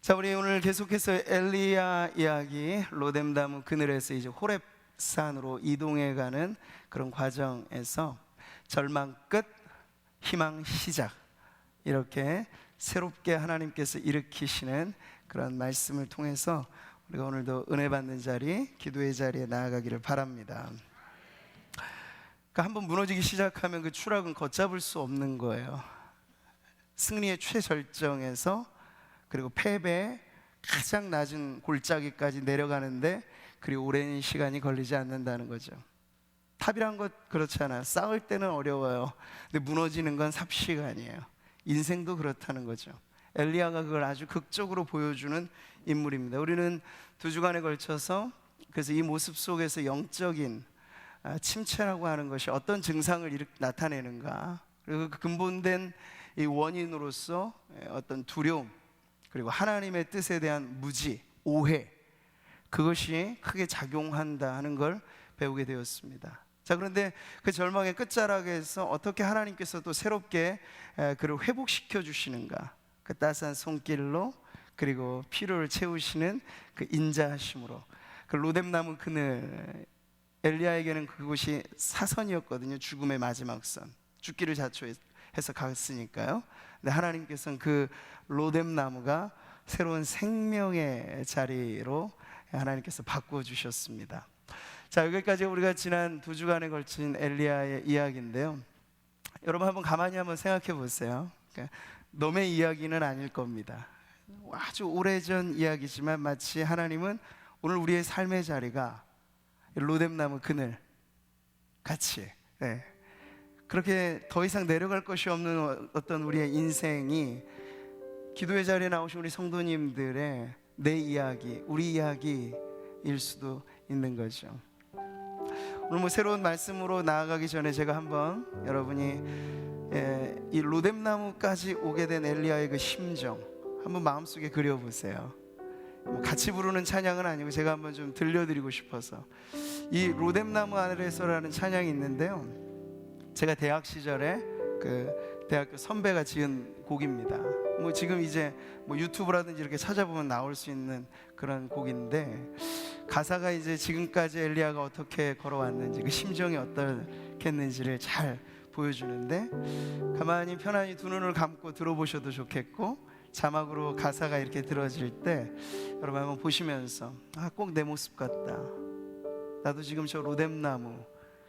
자, 우리 오늘 계속해서 엘리야 이야기, 로뎀나무 그늘에서 이제 호렙산으로 이동해가는 그런 과정에서 절망 끝, 희망 시작, 이렇게 새롭게 하나님께서 일으키시는 그런 말씀을 통해서 우리가 오늘도 은혜 받는 자리, 기도의 자리에 나아가기를 바랍니다. 그러니까 한번 무너지기 시작하면 그 추락은 걷잡을 수 없는 거예요. 승리의 최절정에서 그리고 패배의 가장 낮은 골짜기까지 내려가는데 그리 오랜 시간이 걸리지 않는다는 거죠. 탑이란 것 그렇잖아요. 싸울 때는 어려워요. 근데 무너지는 건 삽시간이에요. 인생도 그렇다는 거죠. 엘리야가 그걸 아주 극적으로 보여주는 인물입니다. 우리는 2주간에 걸쳐서 그래서 이 모습 속에서 영적인 침체라고 하는 것이 어떤 증상을 나타내는가, 그리고 그 근본된 이 원인으로서 어떤 두려움, 그리고 하나님의 뜻에 대한 무지, 오해, 그것이 크게 작용한다 하는 걸 배우게 되었습니다. 자, 그런데 그 절망의 끝자락에서 어떻게 하나님께서 또 새롭게 그를 회복시켜 주시는가, 그 따스한 손길로, 그리고 필요를 채우시는 그 인자하심으로. 그 로뎀나무 그늘, 엘리야에게는 그곳이 사선이었거든요. 죽음의 마지막 선, 죽기를 자초해서 갔으니까요. 근데 하나님께서는 그 로뎀나무가 새로운 생명의 자리로 하나님께서 바꿔주셨습니다. 자, 여기까지 우리가 지난 2주간에 걸친 엘리야의 이야기인데요, 여러분 가만히 한번 생각해 보세요. 그러니까 넘의 이야기는 아닐 겁니다. 아주 오래전 이야기지만 마치 하나님은 오늘 우리의 삶의 자리가 로뎀나무 그늘 같이, 그렇게 더 이상 내려갈 것이 없는 어떤 우리의 인생이 기도의 자리에 나오신 우리 성도님들의 내 이야기, 우리 이야기일 수도 있는 거죠. 오늘 새로운 말씀으로 나아가기 전에 제가 한번 여러분이 이 로뎀나무까지 오게 된 엘리야의 그 심정 한번 마음속에 그려보세요. 같이 부르는 찬양은 아니고 제가 한번 좀 들려드리고 싶어서. 이 로뎀나무 아래서라는 찬양이 있는데요, 제가 대학 시절에 그 대학교 선배가 지은 곡입니다. 지금 이제 유튜브라든지 이렇게 찾아보면 나올 수 있는 그런 곡인데, 가사가 이제 지금까지 엘리야가 어떻게 걸어왔는지, 그 심정이 어떻겠는지를 잘 보여주는데, 가만히 편안히 두 눈을 감고 들어보셔도 좋겠고, 자막으로 가사가 이렇게 들어질 때 여러분 한번 보시면서 꼭 내 모습 같다, 나도 지금 저 로뎀나무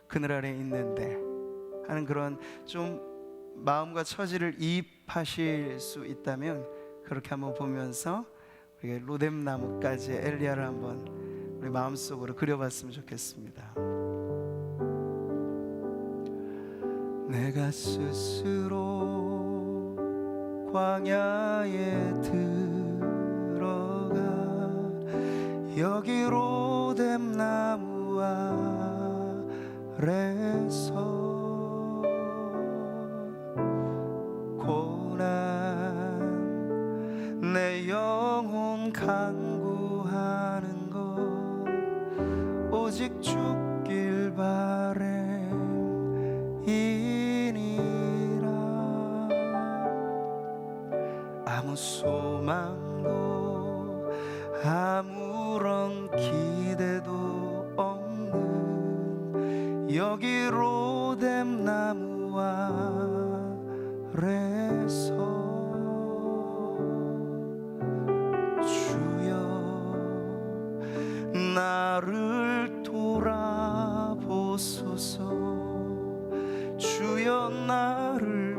그늘 아래 있는데 하는 그런 좀 마음과 처지를 이입하실 수 있다면 그렇게 한번 보면서 우리 로뎀나무까지 엘리야를 한번 우리 마음속으로 그려봤으면 좋겠습니다. 내가 스스로 광야에 들어가 여기 로뎀나무 아래서 고난 내 영혼 간구하는 것 오직 죽길 바램이니라. 아무 소망도 아무런 기대도 없는 여기 로뎀나무 아래서 주여 나를 돌아보소서, 주여 나를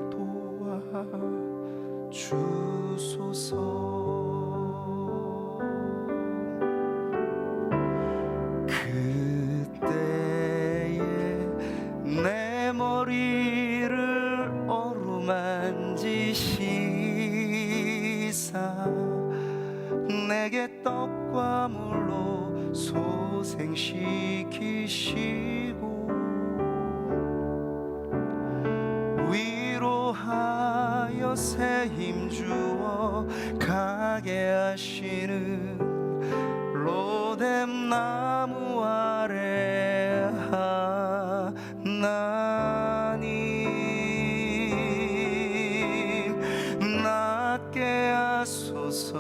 도와주소서. 그때에 내 머리를 어루만지시사 내게 떡과 물로 소생시키시고 위로하여 새 힘주어 가게 하시는 로뎀나무 아래 하나님, 낫게 하소서,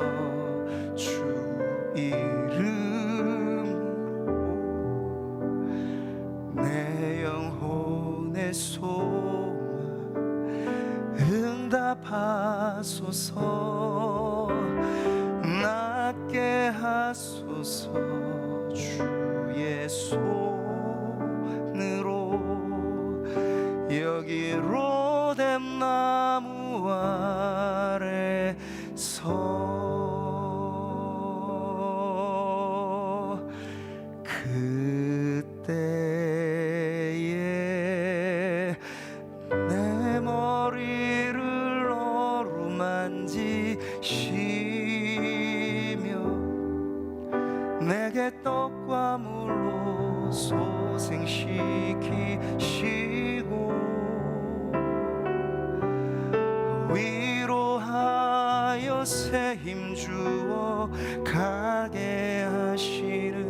소망 응답하소서. 낫게 하소서. 주의 손으로 여기 로뎀 나무 아래서 그때에 내 머리를 어루만지시며 내게 떡과 물로 소생시키시고 위로하여 새 힘 주어 가게 하시는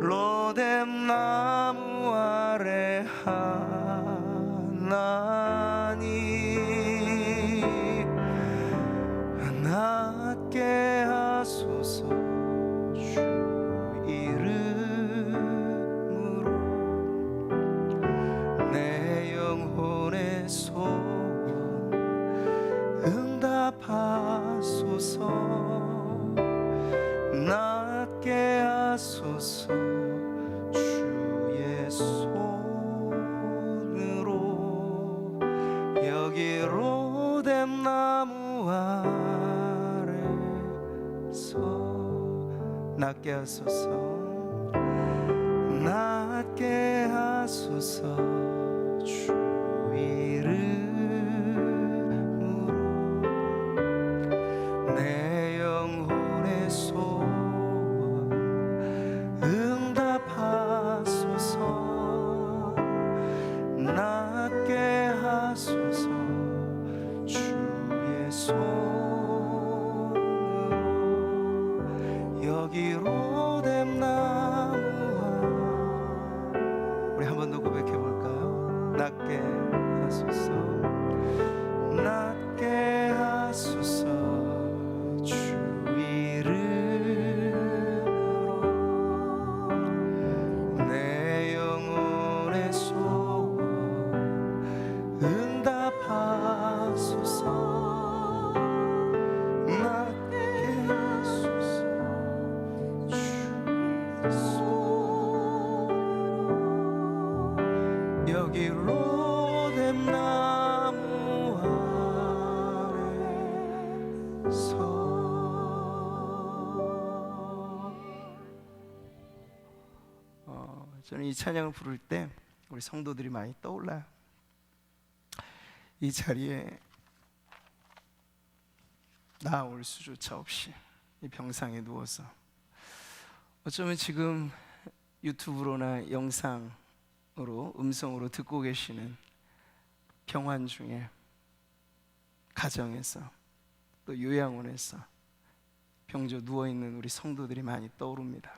로뎀 나무 아래 하나님, 낫게 하소서. 주 이름으로 내 영혼의 소원 응답하소서. 낫게 하소서. 주의 손으로 여기 로뎀 나무 아래서 낫게 하소서. 낫게 하소서. 주 이름으로 내 영혼의 소원 응답하소서. 낫게 하소서. 주의 손으로 여기 로뎀 나무 우리 한 번 더 고백해 볼까요? 낫게 하소서. 낫게 하소서. 주 이름으로 내 영혼의 소원 응답하소서. 낫게 하소서. 주 손으로 여기 로뎀 나무 아래서 저는 이 찬양을 부를 때 우리 성도들이 많이 떠올라요. 이 자리에 나올 수조차 없이 이 병상에 누워서 어쩌면 지금 유튜브로나 영상으로 음성으로 듣고 계시는 병환 중에 가정에서 또 요양원에서 병조 누워있는 우리 성도들이 많이 떠오릅니다.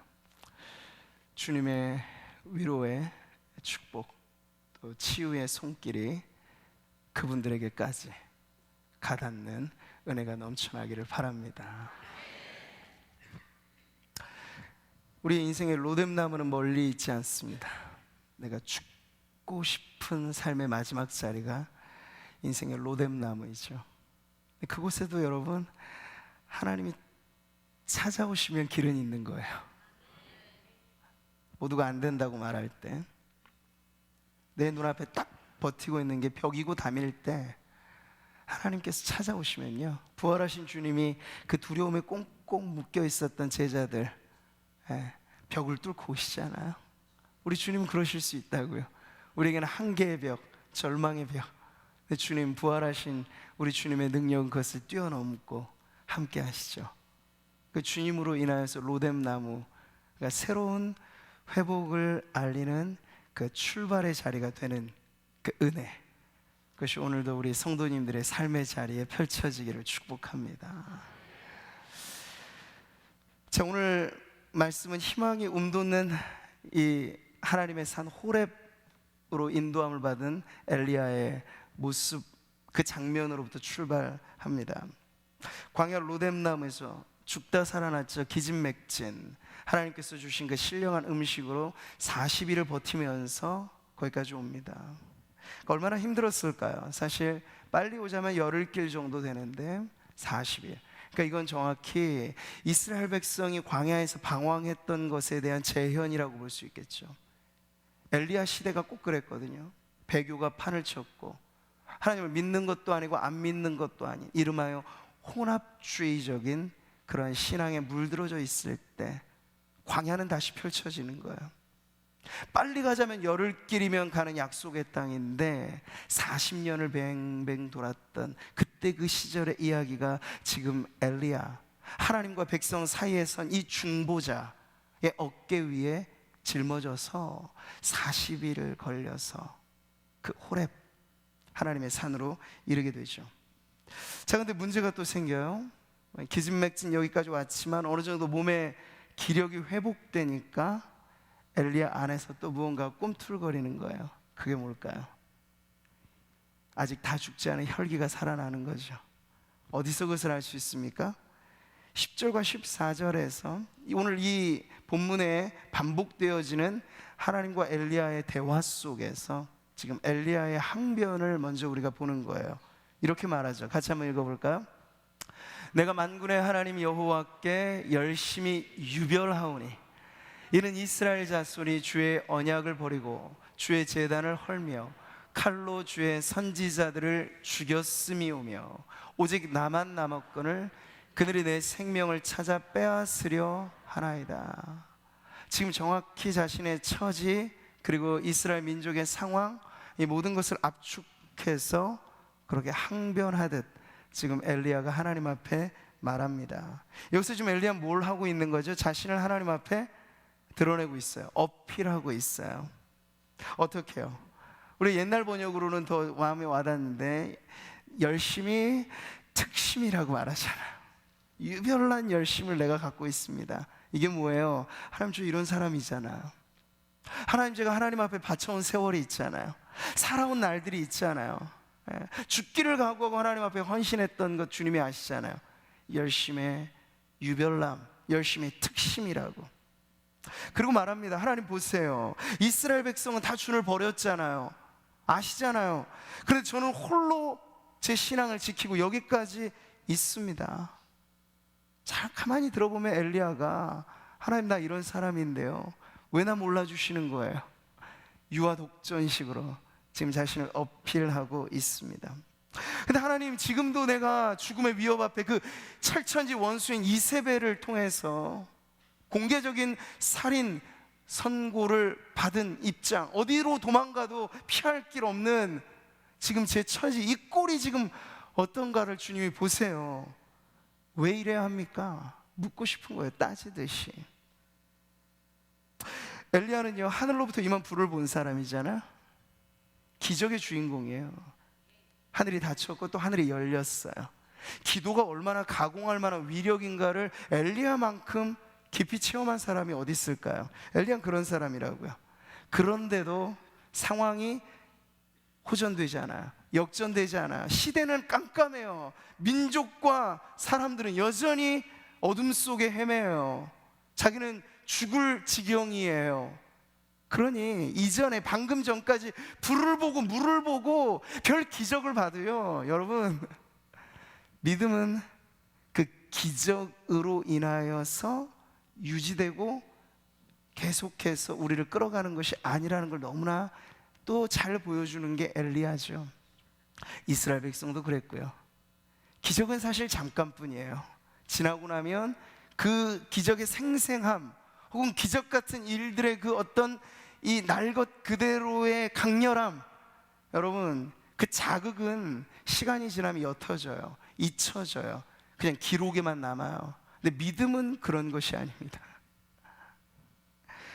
주님의 위로의 축복 또 치유의 손길이 그분들에게까지 가닿는 은혜가 넘쳐나기를 바랍니다. 우리 인생의 로뎀 나무는 멀리 있지 않습니다. 내가 죽고 싶은 삶의 마지막 자리가 인생의 로뎀 나무이죠. 그곳에도 여러분 하나님이 찾아오시면 길은 있는 거예요. 모두가 안 된다고 말할 때 내 눈앞에 딱 버티고 있는 게 벽이고 담일 때 하나님께서 찾아오시면요, 부활하신 주님이 그 두려움에 꽁꽁 묶여 있었던 제자들 벽을 뚫고 오시잖아요. 우리 주님은 그러실 수 있다고요. 우리에게는 한계의 벽, 절망의 벽, 근데 주님, 부활하신 우리 주님의 능력은 그것을 뛰어넘고 함께 하시죠. 그 주님으로 인하여서 로뎀 나무가 새로운 회복을 알리는 그 출발의 자리가 되는 그 은혜, 그것이 오늘도 우리 성도님들의 삶의 자리에 펼쳐지기를 축복합니다. 자, 오늘 말씀은 희망이 움돋는 이 하나님의 산 호렙으로 인도함을 받은 엘리야의 모습, 그 장면으로부터 출발합니다. 광야 로뎀 나무에서 죽다 살아났죠. 기진맥진, 하나님께서 주신 그 신령한 음식으로 40일을 버티면서 거기까지 옵니다. 얼마나 힘들었을까요? 사실 빨리 오자면 열흘길 정도 되는데 40일. 그러니까 이건 정확히 이스라엘 백성이 광야에서 방황했던 것에 대한 재현이라고 볼 수 있겠죠. 엘리야 시대가 꼭 그랬거든요. 배교가 판을 쳤고 하나님을 믿는 것도 아니고 안 믿는 것도 아닌 이름하여 혼합주의적인 그런 신앙에 물들어져 있을 때 광야는 다시 펼쳐지는 거예요. 빨리 가자면 열흘길이면 가는 약속의 땅인데 40년을 뱅뱅 돌았던 그때 그 시절의 이야기가 지금 엘리야, 하나님과 백성 사이에 선 이 중보자의 어깨 위에 짊어져서 40일을 걸려서 그 호렙 하나님의 산으로 이르게 되죠. 자, 근데 문제가 또 생겨요. 기진맥진 여기까지 왔지만 어느 정도 몸의 기력이 회복되니까 엘리야 안에서 또 무언가 꿈틀거리는 거예요. 그게 뭘까요? 아직 다 죽지 않은 혈기가 살아나는 거죠. 어디서 그것을 알 수 있습니까? 10절과 14절에서 오늘 이 본문에 반복되어지는 하나님과 엘리야의 대화 속에서 지금 엘리야의 항변을 먼저 우리가 보는 거예요. 이렇게 말하죠. 같이 한번 읽어볼까요? 내가 만군의 하나님 여호와께 열심히 유별하오니 이는 이스라엘 자손이 주의 언약을 버리고 주의 제단을 헐며 칼로 주의 선지자들을 죽였음이오며 오직 나만 남았거늘 그들이 내 생명을 찾아 빼앗으려 하나이다. 지금 정확히 자신의 처지 그리고 이스라엘 민족의 상황 이 모든 것을 압축해서 그렇게 항변하듯 지금 엘리야가 하나님 앞에 말합니다. 여기서 지금 엘리야는 뭘 하고 있는 거죠? 자신을 하나님 앞에 드러내고 있어요. 어필하고 있어요. 어떻게 해요? 우리 옛날 번역으로는 더 마음에 와닿는데 열심히 특심이라고 말하잖아요. 유별난 열심을 내가 갖고 있습니다. 이게 뭐예요? 하나님 저 이런 사람이잖아요. 하나님 제가 하나님 앞에 바쳐온 세월이 있잖아요. 살아온 날들이 있잖아요. 죽기를 각오하고 하나님 앞에 헌신했던 것 주님이 아시잖아요. 열심의 유별남, 열심의 특심이라고. 그리고 말합니다. 하나님 보세요. 이스라엘 백성은 다 주를 버렸잖아요. 아시잖아요. 그런데 저는 홀로 제 신앙을 지키고 여기까지 있습니다. 잘 가만히 들어보면 엘리야가 하나님 나 이런 사람인데요 왜 나 몰라주시는 거예요? 유아독전식으로 지금 자신을 어필하고 있습니다. 근데 하나님 지금도 내가 죽음의 위협 앞에 그 철천지 원수인 이세벨을 통해서 공개적인 살인 선고를 받은 입장, 어디로 도망가도 피할 길 없는 지금 제 처지, 이 꼴이 지금 어떤가를 주님이 보세요. 왜 이래야 합니까? 묻고 싶은 거예요. 따지듯이. 엘리야는요 하늘로부터 임한 불을 본 사람이잖아. 기적의 주인공이에요. 하늘이 닫혔고 또 하늘이 열렸어요. 기도가 얼마나 가공할 만한 위력인가를 엘리야만큼 깊이 체험한 사람이 어디 있을까요? 엘리야는 그런 사람이라고요. 그런데도 상황이 호전되지 않아요. 역전되지 않아요. 시대는 깜깜해요. 민족과 사람들은 여전히 어둠 속에 헤매요. 자기는 죽을 지경이에요. 그러니 이전에 방금 전까지 불을 보고 물을 보고 별 기적을 봐도요 여러분 믿음은 그 기적으로 인하여서 유지되고 계속해서 우리를 끌어가는 것이 아니라는 걸 너무나 또 잘 보여주는 게 엘리야죠. 이스라엘 백성도 그랬고요. 기적은 사실 잠깐뿐이에요. 지나고 나면 그 기적의 생생함 혹은 기적 같은 일들의 그 어떤 이 날 것 그대로의 강렬함, 여러분 그 자극은 시간이 지나면 옅어져요. 잊혀져요. 그냥 기록에만 남아요. 근데 믿음은 그런 것이 아닙니다.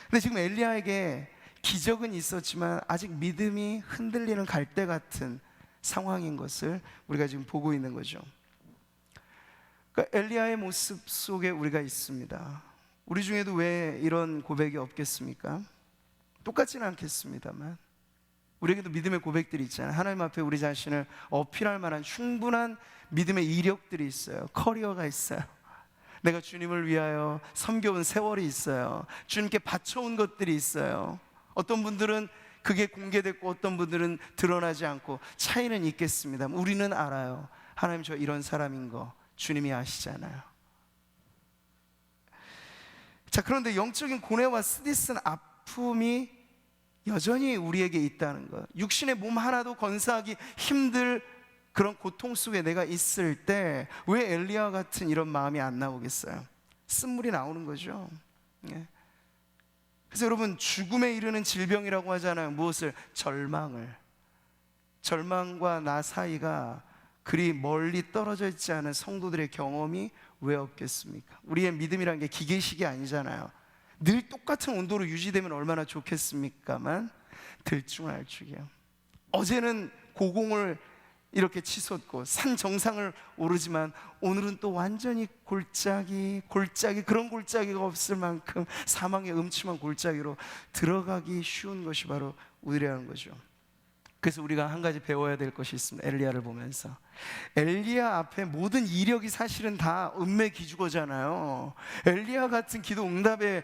근데 지금 엘리야에게 기적은 있었지만 아직 믿음이 흔들리는 갈대 같은 상황인 것을 우리가 지금 보고 있는 거죠. 그러니까 엘리야의 모습 속에 우리가 있습니다. 우리 중에도 왜 이런 고백이 없겠습니까? 똑같지는 않겠습니다만 우리에게도 믿음의 고백들이 있잖아요. 하나님 앞에 우리 자신을 어필할 만한 충분한 믿음의 이력들이 있어요. 커리어가 있어요. 내가 주님을 위하여 섬겨온 세월이 있어요. 주님께 바쳐온 것들이 있어요. 어떤 분들은 그게 공개됐고 어떤 분들은 드러나지 않고 차이는 있겠습니다. 우리는 알아요. 하나님, 저 이런 사람인 거 주님이 아시잖아요. 자, 그런데 영적인 고뇌와 스트레스는 아픔이 여전히 우리에게 있다는 것. 육신의 몸 하나도 건사하기 힘들 그런 고통 속에 내가 있을 때 왜 엘리야 같은 이런 마음이 안 나오겠어요? 쓴물이 나오는 거죠. 예. 그래서 여러분, 죽음에 이르는 질병이라고 하잖아요. 무엇을? 절망을. 절망과 나 사이가 그리 멀리 떨어져 있지 않은 성도들의 경험이 왜 없겠습니까? 우리의 믿음이라는 게 기계식이 아니잖아요. 늘 똑같은 온도로 유지되면 얼마나 좋겠습니까만 들쭉날쭉이요. 어제는 고공을 이렇게 치솟고 산 정상을 오르지만 오늘은 또 완전히 골짜기, 그런 골짜기가 없을 만큼 사망의 음침한 골짜기로 들어가기 쉬운 것이 바로 우리라는 거죠. 그래서 우리가 한 가지 배워야 될 것이 있습니다. 엘리야를 보면서 엘리야 앞에 모든 이력이 사실은 다 은매 기주거잖아요. 엘리야 같은 기도 응답의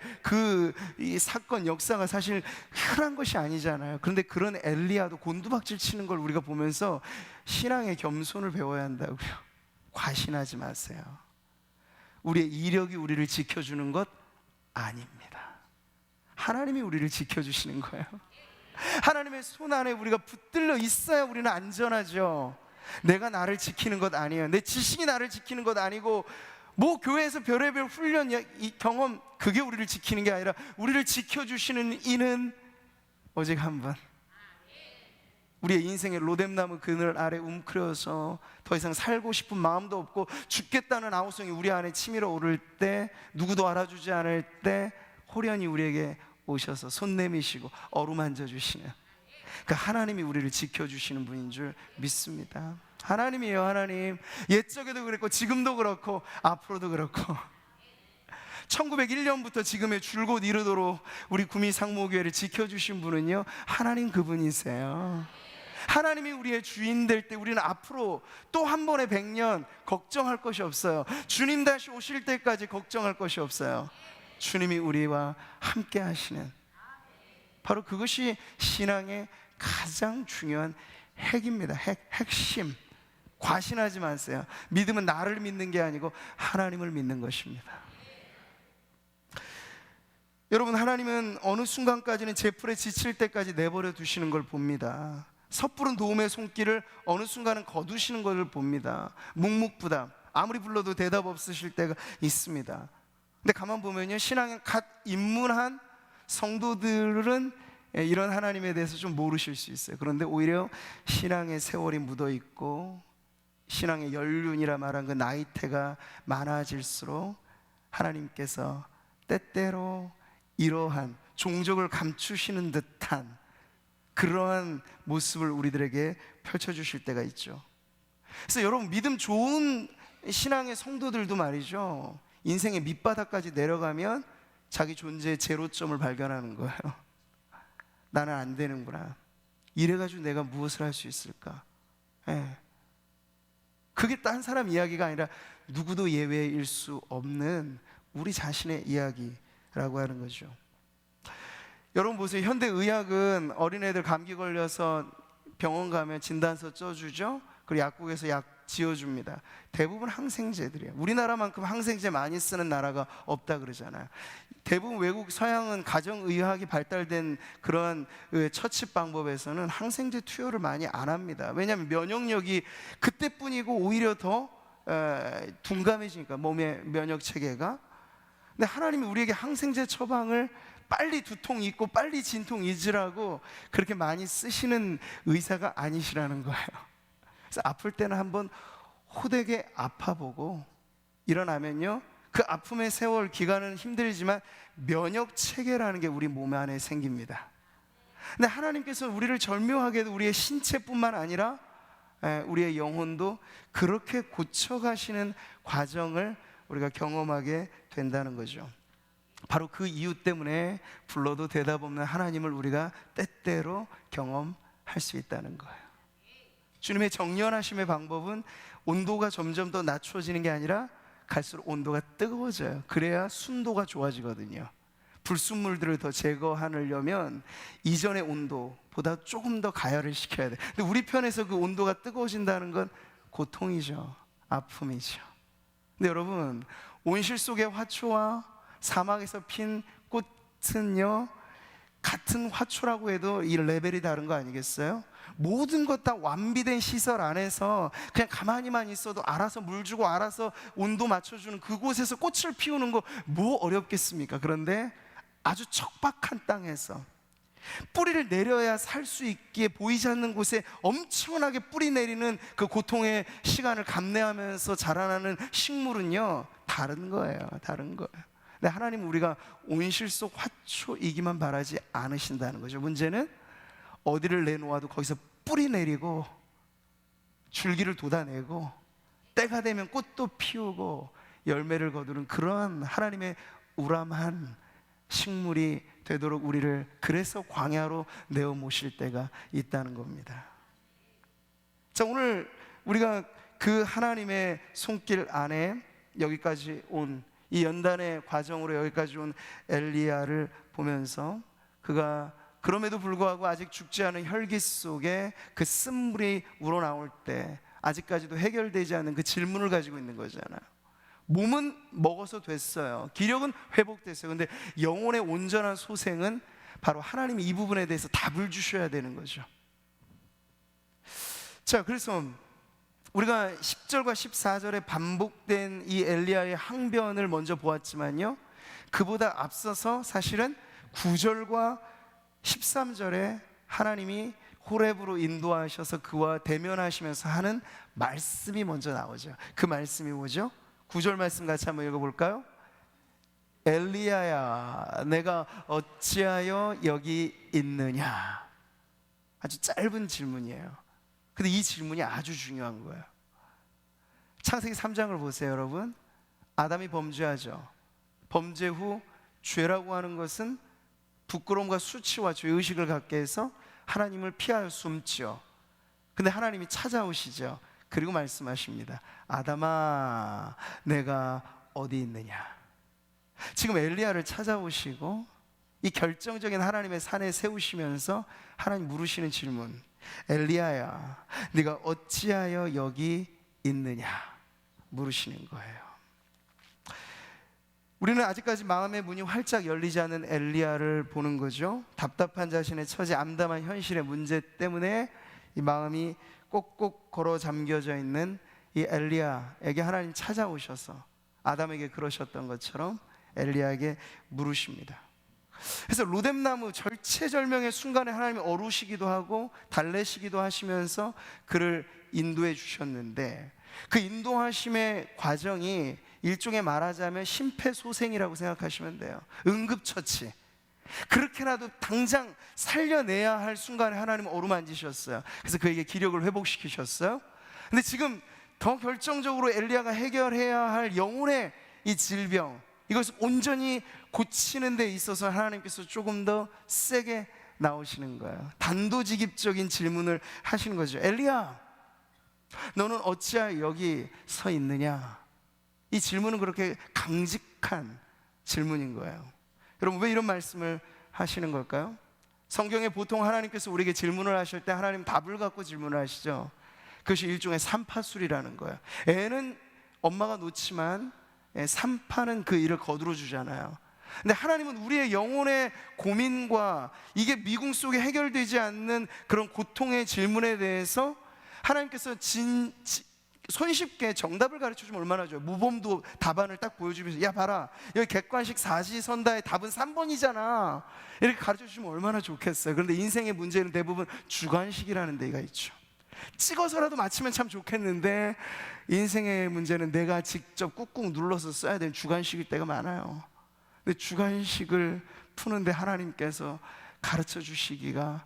이 사건 역사가 사실 흔한 것이 아니잖아요. 그런데 그런 엘리야도 곤두박질 치는 걸 우리가 보면서 신앙의 겸손을 배워야 한다고요. 과신하지 마세요. 우리의 이력이 우리를 지켜주는 것 아닙니다. 하나님이 우리를 지켜주시는 거예요. 하나님의 손 안에 우리가 붙들려 있어야 우리는 안전하죠. 내가 나를 지키는 것 아니에요. 내 지식이 나를 지키는 것 아니고 뭐 교회에서 별의별 훈련, 이 경험, 그게 우리를 지키는 게 아니라 우리를 지켜주시는 이는 오직 한 분, 우리의 인생의 로뎀나무 그늘 아래 웅크려서 더 이상 살고 싶은 마음도 없고 죽겠다는 아우성이 우리 안에 치밀어 오를 때, 누구도 알아주지 않을 때 호련히 우리에게 오셔서 손 내미시고 어루만져 주시는 그 하나님이 우리를 지켜주시는 분인 줄 믿습니다. 하나님이에요. 하나님. 옛적에도 그랬고 지금도 그렇고 앞으로도 그렇고 1901년부터 지금의 줄곧 이르도록 우리 구미 상무교회를 지켜주신 분은요, 하나님 그분이세요. 하나님이 우리의 주인 될 때 우리는 앞으로 또 한 번에 100년 걱정할 것이 없어요. 주님 다시 오실 때까지 걱정할 것이 없어요. 주님이 우리와 함께 하시는, 바로 그것이 신앙의 가장 중요한 핵입니다. 핵심. 과신하지 마세요. 믿음은 나를 믿는 게 아니고 하나님을 믿는 것입니다. 여러분, 하나님은 어느 순간까지는 제풀에 지칠 때까지 내버려 두시는 걸 봅니다. 섣부른 도움의 손길을 어느 순간은 거두시는 것을 봅니다. 묵묵부답, 아무리 불러도 대답 없으실 때가 있습니다. 근데 가만 보면요, 신앙에 갓 입문한 성도들은 이런 하나님에 대해서 좀 모르실 수 있어요. 그런데 오히려 신앙의 세월이 묻어있고 신앙의 연륜이라 말한 그 나이테가 많아질수록 하나님께서 때때로 이러한 종족을 감추시는 듯한 그러한 모습을 우리들에게 펼쳐주실 때가 있죠. 그래서 여러분, 믿음 좋은 신앙의 성도들도 말이죠, 인생의 밑바닥까지 내려가면 자기 존재의 제로점을 발견하는 거예요. 나는 안 되는구나. 이래가지고 내가 무엇을 할 수 있을까? 그게 딴 사람 이야기가 아니라 누구도 예외일 수 없는 우리 자신의 이야기라고 하는 거죠. 여러분 보세요. 현대의학은 어린애들 감기 걸려서 병원 가면 진단서 써주죠. 그리고 약국에서 약 지어줍니다. 대부분 항생제들이에요. 우리나라만큼 항생제 많이 쓰는 나라가 없다 그러잖아요. 대부분 외국 서양은 가정의학이 발달된 그런 처치 방법에서는 항생제 투여를 많이 안 합니다. 왜냐하면 면역력이 그때뿐이고 오히려 더 둔감해지니까, 몸의 면역 체계가. 근데 하나님이 우리에게 항생제 처방을 빨리 두통 잊고 빨리 진통 잊으라고 그렇게 많이 쓰시는 의사가 아니시라는 거예요. 그래서 아플 때는 한번 호되게 아파보고 일어나면요, 그 아픔의 세월 기간은 힘들지만 면역 체계라는 게 우리 몸 안에 생깁니다. 근데 하나님께서 우리를 절묘하게도 우리의 신체뿐만 아니라 우리의 영혼도 그렇게 고쳐가시는 과정을 우리가 경험하게 된다는 거죠. 바로 그 이유 때문에 불러도 대답 없는 하나님을 우리가 때때로 경험할 수 있다는 거예요. 주님의 정련하심의 방법은 온도가 점점 더 낮춰지는 게 아니라 갈수록 온도가 뜨거워져요. 그래야 순도가 좋아지거든요. 불순물들을 더 제거하려면 이전의 온도보다 조금 더 가열을 시켜야 돼. 근데 우리 편에서 그 온도가 뜨거워진다는 건 고통이죠. 아픔이죠. 근데 여러분, 온실 속의 화초와 사막에서 핀 꽃은요, 같은 화초라고 해도 이 레벨이 다른 거 아니겠어요? 모든 것 다 완비된 시설 안에서 그냥 가만히만 있어도 알아서 물 주고 알아서 온도 맞춰주는 그곳에서 꽃을 피우는 거 뭐 어렵겠습니까? 그런데 아주 척박한 땅에서 뿌리를 내려야 살 수 있기에 보이지 않는 곳에 엄청나게 뿌리 내리는 그 고통의 시간을 감내하면서 자라나는 식물은요, 다른 거예요. 다른 거예요. 근데 하나님은 우리가 온실 속 화초이기만 바라지 않으신다는 거죠. 문제는 어디를 내놓아도 거기서 뿌리 내리고 줄기를 돋아내고 때가 되면 꽃도 피우고 열매를 거두는 그러한 하나님의 우람한 식물이 되도록 우리를 그래서 광야로 내어 모실 때가 있다는 겁니다. 자, 오늘 우리가 그 하나님의 손길 안에 여기까지 온 이 연단의 과정으로 여기까지 온 엘리야를 보면서 그가 그럼에도 불구하고 아직 죽지 않은 혈기 속에 그 쓴물이 우러나올 때 아직까지도 해결되지 않은 그 질문을 가지고 있는 거잖아요. 몸은 먹어서 됐어요. 기력은 회복됐어요. 근데 영혼의 온전한 소생은 바로 하나님이 이 부분에 대해서 답을 주셔야 되는 거죠. 자, 그래서 우리가 10절과 14절에 반복된 이 엘리야의 항변을 먼저 보았지만요, 그보다 앞서서 사실은 9절과 13절에 하나님이 호렙으로 인도하셔서 그와 대면하시면서 하는 말씀이 먼저 나오죠. 그 말씀이 뭐죠? 9절 말씀 같이 한번 읽어볼까요? 엘리야야, 내가 어찌하여 여기 있느냐. 아주 짧은 질문이에요. 근데 이 질문이 아주 중요한 거예요. 창세기 3장을 보세요, 여러분. 아담이 범죄하죠. 범죄 후 죄라고 하는 것은 부끄러움과 수치와 죄의식을 갖게 해서 하나님을 피하여 숨지요. 근데 하나님이 찾아오시죠. 그리고 말씀하십니다. 아담아, 내가 어디 있느냐. 지금 엘리야를 찾아오시고 이 결정적인 하나님의 산에 세우시면서 하나님 물으시는 질문, 엘리야야, 네가 어찌하여 여기 있느냐 물으시는 거예요. 우리는 아직까지 마음의 문이 활짝 열리지 않은 엘리야를 보는 거죠. 답답한 자신의 처지, 암담한 현실의 문제 때문에 이 마음이 꼭꼭 걸어 잠겨져 있는 이 엘리야에게 하나님 찾아오셔서 아담에게 그러셨던 것처럼 엘리야에게 물으십니다. 그래서 로뎀나무 절체절명의 순간에 하나님이 어루시기도 하고 달래시기도 하시면서 그를 인도해 주셨는데, 그 인도하심의 과정이 일종의 말하자면 심폐소생이라고 생각하시면 돼요. 응급처치. 그렇게라도 당장 살려내야 할 순간에 하나님은 어루만지셨어요. 그래서 그에게 기력을 회복시키셨어요. 근데 지금 더 결정적으로 엘리야가 해결해야 할 영혼의 이 질병, 이것을 온전히 고치는 데 있어서 하나님께서 조금 더 세게 나오시는 거예요. 단도직입적인 질문을 하시는 거죠. 엘리야, 너는 어찌하여 여기 서 있느냐. 이 질문은 그렇게 강직한 질문인 거예요. 여러분, 왜 이런 말씀을 하시는 걸까요? 성경에 보통 하나님께서 우리에게 질문을 하실 때 하나님 답을 갖고 질문을 하시죠. 그것이 일종의 삼파술이라는 거예요. 애는 엄마가 놓지만 삼파는 그 일을 거두어 주잖아요. 근데 하나님은 우리의 영혼의 고민과 이게 미궁 속에 해결되지 않는 그런 고통의 질문에 대해서 하나님께서 손쉽게 정답을 가르쳐주면 얼마나 좋아요. 모범도 답안을 딱 보여주면서, 야 봐라, 여기 객관식 사지선다의 답은 3번이잖아 이렇게 가르쳐주시면 얼마나 좋겠어요. 그런데 인생의 문제는 대부분 주관식이라는 데가 있죠. 찍어서라도 맞히면 참 좋겠는데 인생의 문제는 내가 직접 꾹꾹 눌러서 써야 되는 주관식일 때가 많아요. 근데 주관식을 푸는데 하나님께서 가르쳐 주시기가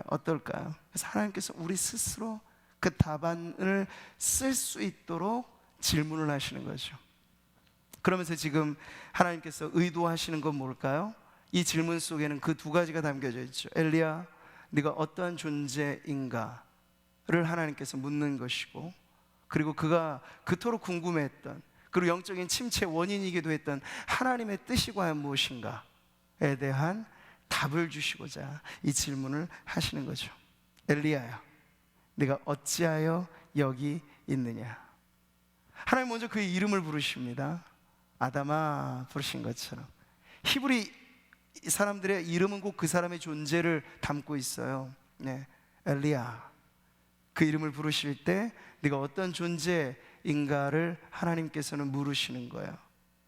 어떨까요? 그래서 하나님께서 우리 스스로 그 답안을 쓸 수 있도록 질문을 하시는 거죠. 그러면서 지금 하나님께서 의도하시는 건 뭘까요? 이 질문 속에는 그 두 가지가 담겨져 있죠. 엘리야, 네가 어떠한 존재인가 를 하나님께서 묻는 것이고, 그리고 그가 그토록 궁금해했던, 그리고 영적인 침체의 원인이기도 했던 하나님의 뜻이 과연 무엇인가 대한 답을 주시고자 이 질문을 하시는 거죠. 엘리야야, 네가 어찌하여 여기 있느냐? 하나님 먼저 그의 이름을 부르십니다. 아담아 부르신 것처럼. 히브리 사람들의 이름은 꼭 그 사람의 존재를 담고 있어요. 네, 엘리야. 그 이름을 부르실 때 네가 어떤 존재인가를 하나님께서는 물으시는 거예요.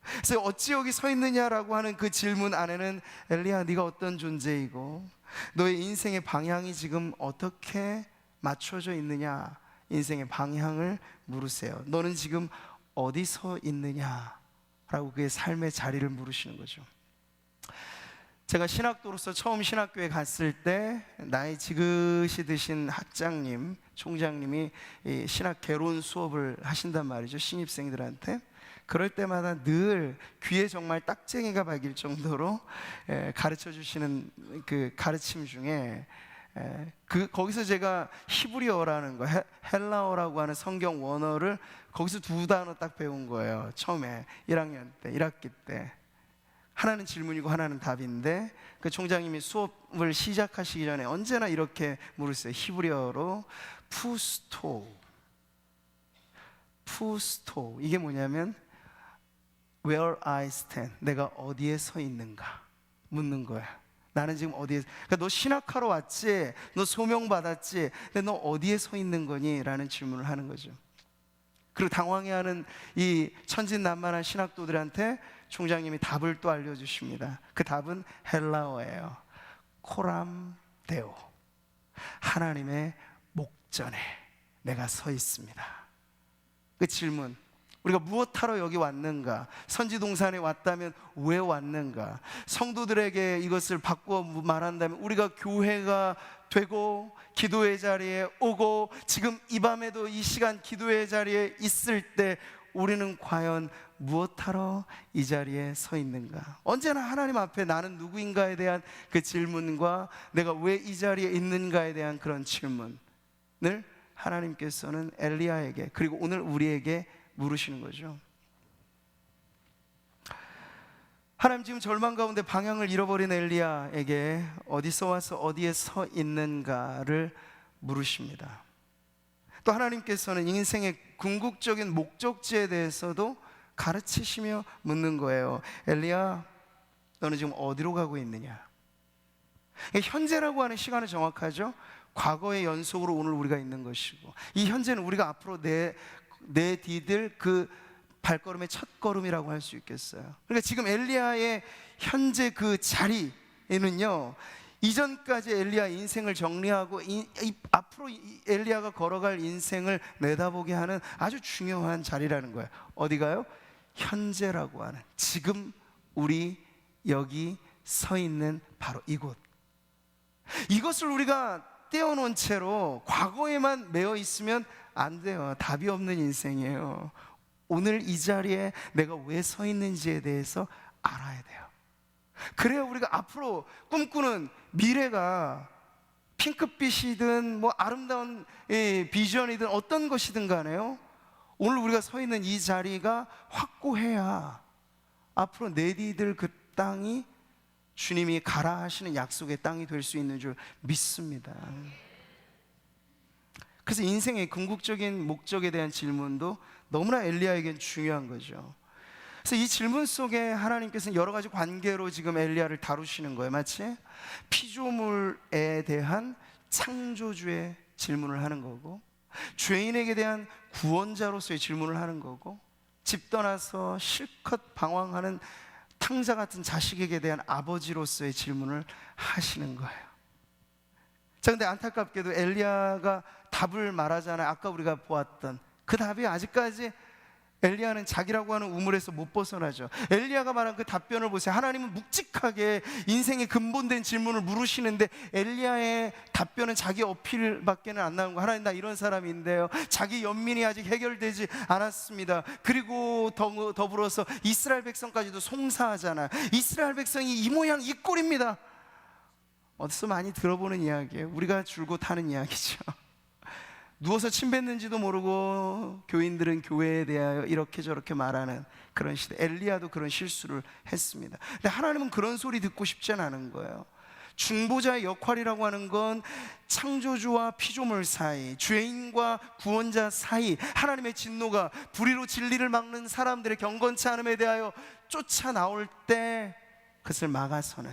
그래서 어찌 여기 서 있느냐라고 하는 그 질문 안에는 엘리야, 네가 어떤 존재이고 너의 인생의 방향이 지금 어떻게 맞춰져 있느냐, 인생의 방향을 물으세요. 너는 지금 어디 서 있느냐라고 그의 삶의 자리를 물으시는 거죠. 제가 신학도로서 처음 신학교에 갔을 때 나이 지긋이 드신 학장님, 총장님이 이 신학 개론 수업을 하신단 말이죠. 신입생들한테. 그럴 때마다 늘 귀에 정말 딱쟁이가 박일 정도로 가르쳐 주시는 그 가르침 중에 거기서 제가 히브리어라는 거, 헬라어라고 하는 성경 원어를 거기서 2단어 딱 배운 거예요. 처음에 1학년 때, 1학기 때. 하나는 질문이고 하나는 답인데, 그 총장님이 수업을 시작하시기 전에 언제나 이렇게 물으세요. 히브리어로 푸스토. 이게 뭐냐면 Where I stand, 내가 어디에 서 있는가 묻는 거야. 나는 지금 어디에, 그러니까 너 신학하러 왔지, 너 소명 받았지, 근데 너 어디에 서 있는 거니? 라는 질문을 하는 거죠. 그리고 당황해하는 이 천진난만한 신학도들한테 총장님이 답을 또 알려주십니다. 그 답은 헬라어예요. 코람 데오, 하나님의 목전에 내가 서 있습니다. 그 질문, 우리가 무엇하러 여기 왔는가? 선지동산에 왔다면 왜 왔는가? 성도들에게 이것을 바꾸어 말한다면 우리가 교회가 되고 기도의 자리에 오고 지금 이 밤에도 이 시간 기도의 자리에 있을 때 우리는 과연 무엇하러 이 자리에 서 있는가? 언제나 하나님 앞에 나는 누구인가에 대한 그 질문과 내가 왜 이 자리에 있는가에 대한 그런 질문을 하나님께서는 엘리야에게, 그리고 오늘 우리에게 물으시는 거죠. 하나님 지금 절망 가운데 방향을 잃어버린 엘리야에게 어디서 와서 어디에 서 있는가를 물으십니다. 또 하나님께서는 인생의 궁극적인 목적지에 대해서도 가르치시며 묻는 거예요. 엘리야, 너는 지금 어디로 가고 있느냐? 현재라고 하는 시간은 정확하죠. 과거의 연속으로 오늘 우리가 있는 것이고, 이 현재는 우리가 앞으로 내디딜 그 발걸음의 첫걸음이라고 할 수 있겠어요. 그러니까 지금 엘리야의 현재 그 자리에는요, 이전까지 엘리야 인생을 정리하고 앞으로 엘리야가 걸어갈 인생을 내다보게 하는 아주 중요한 자리라는 거예요. 어디가요? 현재라고 하는, 지금 우리 여기 서 있는 바로 이곳. 이것을 우리가 떼어놓은 채로 과거에만 매여 있으면 안 돼요. 답이 없는 인생이에요. 오늘 이 자리에 내가 왜 서 있는지에 대해서 알아야 돼요. 그래야 우리가 앞으로 꿈꾸는 미래가 핑크빛이든 뭐 아름다운 비전이든 어떤 것이든 간에요, 오늘 우리가 서 있는 이 자리가 확고해야 앞으로 내디딜 그 땅이 주님이 가라 하시는 약속의 땅이 될 수 있는 줄 믿습니다. 그래서 인생의 궁극적인 목적에 대한 질문도 너무나 엘리야에겐 중요한 거죠. 그래서 이 질문 속에 하나님께서는 여러 가지 관계로 지금 엘리야를 다루시는 거예요. 마치 피조물에 대한 창조주의 질문을 하는 거고, 죄인에게 대한 구원자로서의 질문을 하는 거고, 집 떠나서 실컷 방황하는 탕자 같은 자식에게 대한 아버지로서의 질문을 하시는 거예요. 자, 근데 안타깝게도 엘리야가 답을 말하잖아요. 아까 우리가 보았던 그 답이 아직까지 엘리야는 자기라고 하는 우물에서 못 벗어나죠. 엘리야가 말한 그 답변을 보세요. 하나님은 묵직하게 인생의 근본된 질문을 물으시는데 엘리야의 답변은 자기 어필밖에는 안 나오는 거예요. 하나님, 나 이런 사람인데요, 자기 연민이 아직 해결되지 않았습니다. 그리고 더불어서 이스라엘 백성까지도 송사하잖아요. 이스라엘 백성이 이 모양 이 꼴입니다. 어디서 많이 들어보는 이야기예요. 우리가 줄곧 하는 이야기죠. 누워서 침 뱉는지도 모르고 교인들은 교회에 대하여 이렇게 저렇게 말하는 그런 시대. 엘리야도 그런 실수를 했습니다. 근데 하나님은 그런 소리 듣고 싶지 않은 거예요. 중보자의 역할이라고 하는 건 창조주와 피조물 사이, 죄인과 구원자 사이, 하나님의 진노가 불의로 진리를 막는 사람들의 경건치 않음에 대하여 쫓아 나올 때 그것을 막아서는,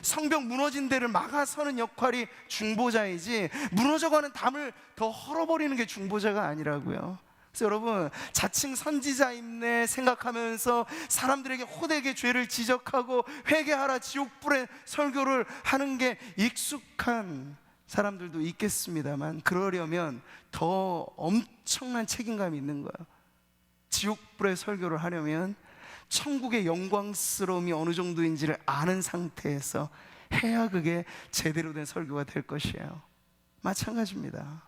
성벽 무너진 데를 막아서는 역할이 중보자이지, 무너져가는 담을 더 헐어버리는 게 중보자가 아니라고요. 그래서 여러분, 자칭 선지자임네 생각하면서 사람들에게 호되게 죄를 지적하고 회개하라 지옥불의 설교를 하는 게 익숙한 사람들도 있겠습니다만, 그러려면 더 엄청난 책임감이 있는 거예요. 지옥불의 설교를 하려면 천국의 영광스러움이 어느 정도인지를 아는 상태에서 해야 그게 제대로 된 설교가 될 것이에요. 마찬가지입니다.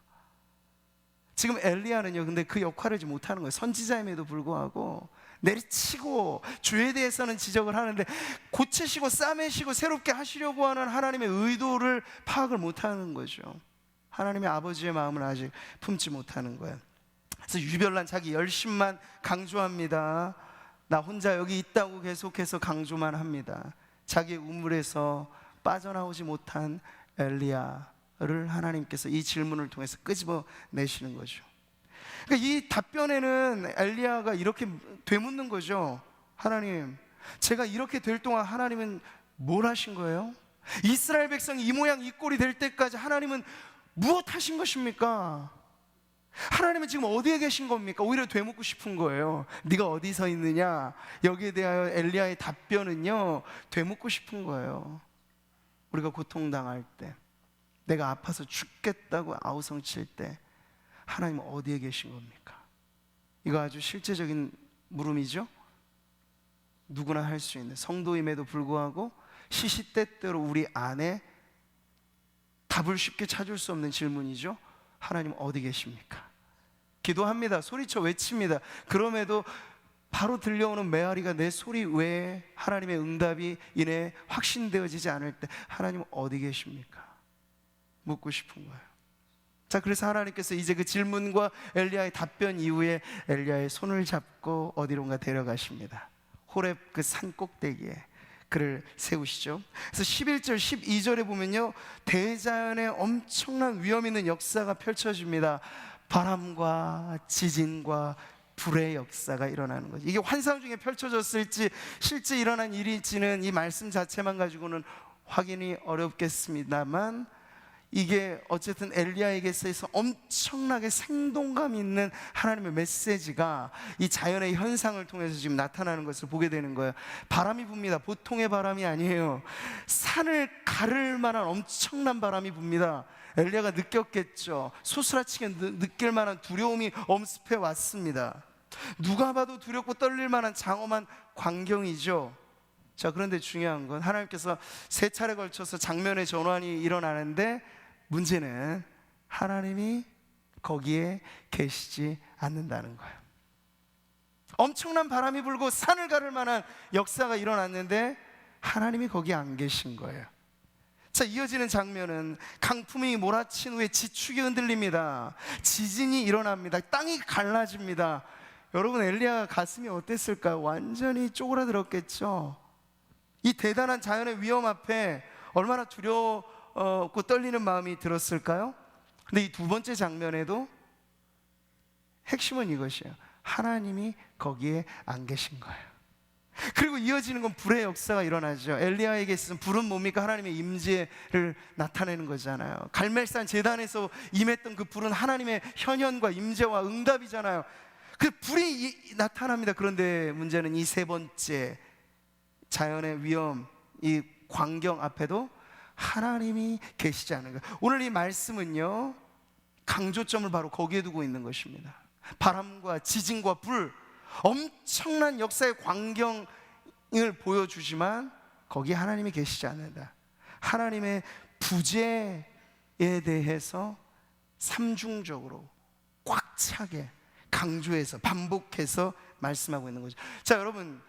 지금 엘리야는요, 근데 그 역할을 하지 못하는 거예요. 선지자임에도 불구하고 내리치고 죄에 대해서는 지적을 하는데 고치시고 싸매시고 새롭게 하시려고 하는 하나님의 의도를 파악을 못하는 거죠. 하나님의 아버지의 마음을 아직 품지 못하는 거예요. 그래서 유별난 자기 열심만 강조합니다. 나 혼자 여기 있다고 계속해서 강조만 합니다. 자기의 우물에서 빠져나오지 못한 엘리야를 하나님께서 이 질문을 통해서 끄집어내시는 거죠. 그러니까 이 답변에는 엘리야가 이렇게 되묻는 거죠. 하나님, 제가 이렇게 될 동안 하나님은 뭘 하신 거예요? 이스라엘 백성이 이 모양 이 꼴이 될 때까지 하나님은 무엇 하신 것입니까? 하나님은 지금 어디에 계신 겁니까? 오히려 되묻고 싶은 거예요. 네가 어디 서 있느냐? 여기에 대하여 엘리야의 답변은요, 되묻고 싶은 거예요. 우리가 고통당할 때, 내가 아파서 죽겠다고 아우성칠 때 하나님은 어디에 계신 겁니까? 이거 아주 실제적인 물음이죠. 누구나 할 수 있는, 성도임에도 불구하고 시시때때로 우리 안에 답을 쉽게 찾을 수 없는 질문이죠. 하나님 어디 계십니까? 기도합니다. 소리쳐 외칩니다. 그럼에도 바로 들려오는 메아리가 내 소리 외에 하나님의 응답이 이내 확신되어지지 않을 때 하나님 어디 계십니까? 묻고 싶은 거예요. 자, 그래서 하나님께서 이제 그 질문과 엘리야의 답변 이후에 엘리야의 손을 잡고 어디론가 데려가십니다. 호렙 그 산 꼭대기에 그를 세우시죠. 그래서 11절 12절에 보면요, 대자연의 엄청난 위험 있는 역사가 펼쳐집니다. 바람과 지진과 불의 역사가 일어나는 거죠. 이게 환상 중에 펼쳐졌을지 실제 일어난 일일지는 이 말씀 자체만 가지고는 확인이 어렵겠습니다만, 이게 어쨌든 엘리야에게 있어서 엄청나게 생동감 있는 하나님의 메시지가 이 자연의 현상을 통해서 지금 나타나는 것을 보게 되는 거예요. 바람이 붑니다. 보통의 바람이 아니에요. 산을 가를 만한 엄청난 바람이 붑니다. 엘리야가 느꼈겠죠. 소스라치게 느낄 만한 두려움이 엄습해 왔습니다. 누가 봐도 두렵고 떨릴 만한 장엄한 광경이죠. 자, 그런데 중요한 건 하나님께서 세 차례 걸쳐서 장면의 전환이 일어나는데, 문제는 하나님이 거기에 계시지 않는다는 거예요. 엄청난 바람이 불고 산을 가를 만한 역사가 일어났는데 하나님이 거기에 안 계신 거예요. 자, 이어지는 장면은 강풍이 몰아친 후에 지축이 흔들립니다. 지진이 일어납니다. 땅이 갈라집니다. 여러분, 엘리야 가슴이 어땠을까요? 완전히 쪼그라들었겠죠. 이 대단한 자연의 위험 앞에 얼마나 두려웠고 떨리는 마음이 들었을까요? 근데 이 두 번째 장면에도 핵심은 이것이에요. 하나님이 거기에 안 계신 거예요. 그리고 이어지는 건 불의 역사가 일어나죠. 엘리야에게 있어서 불은 뭡니까? 하나님의 임재를 나타내는 거잖아요. 갈멜산 제단에서 임했던 그 불은 하나님의 현현과 임재와 응답이잖아요. 그 불이 나타납니다. 그런데 문제는 이 세 번째 자연의 위험, 이 광경 앞에도 하나님이 계시지 않은 거예요. 오늘 이 말씀은요, 강조점을 바로 거기에 두고 있는 것입니다. 바람과 지진과 불, 엄청난 역사의 광경을 보여주지만 거기에 하나님이 계시지 않는다. 하나님의 부재에 대해서 삼중적으로 꽉 차게 강조해서 반복해서 말씀하고 있는 거죠. 자, 여러분,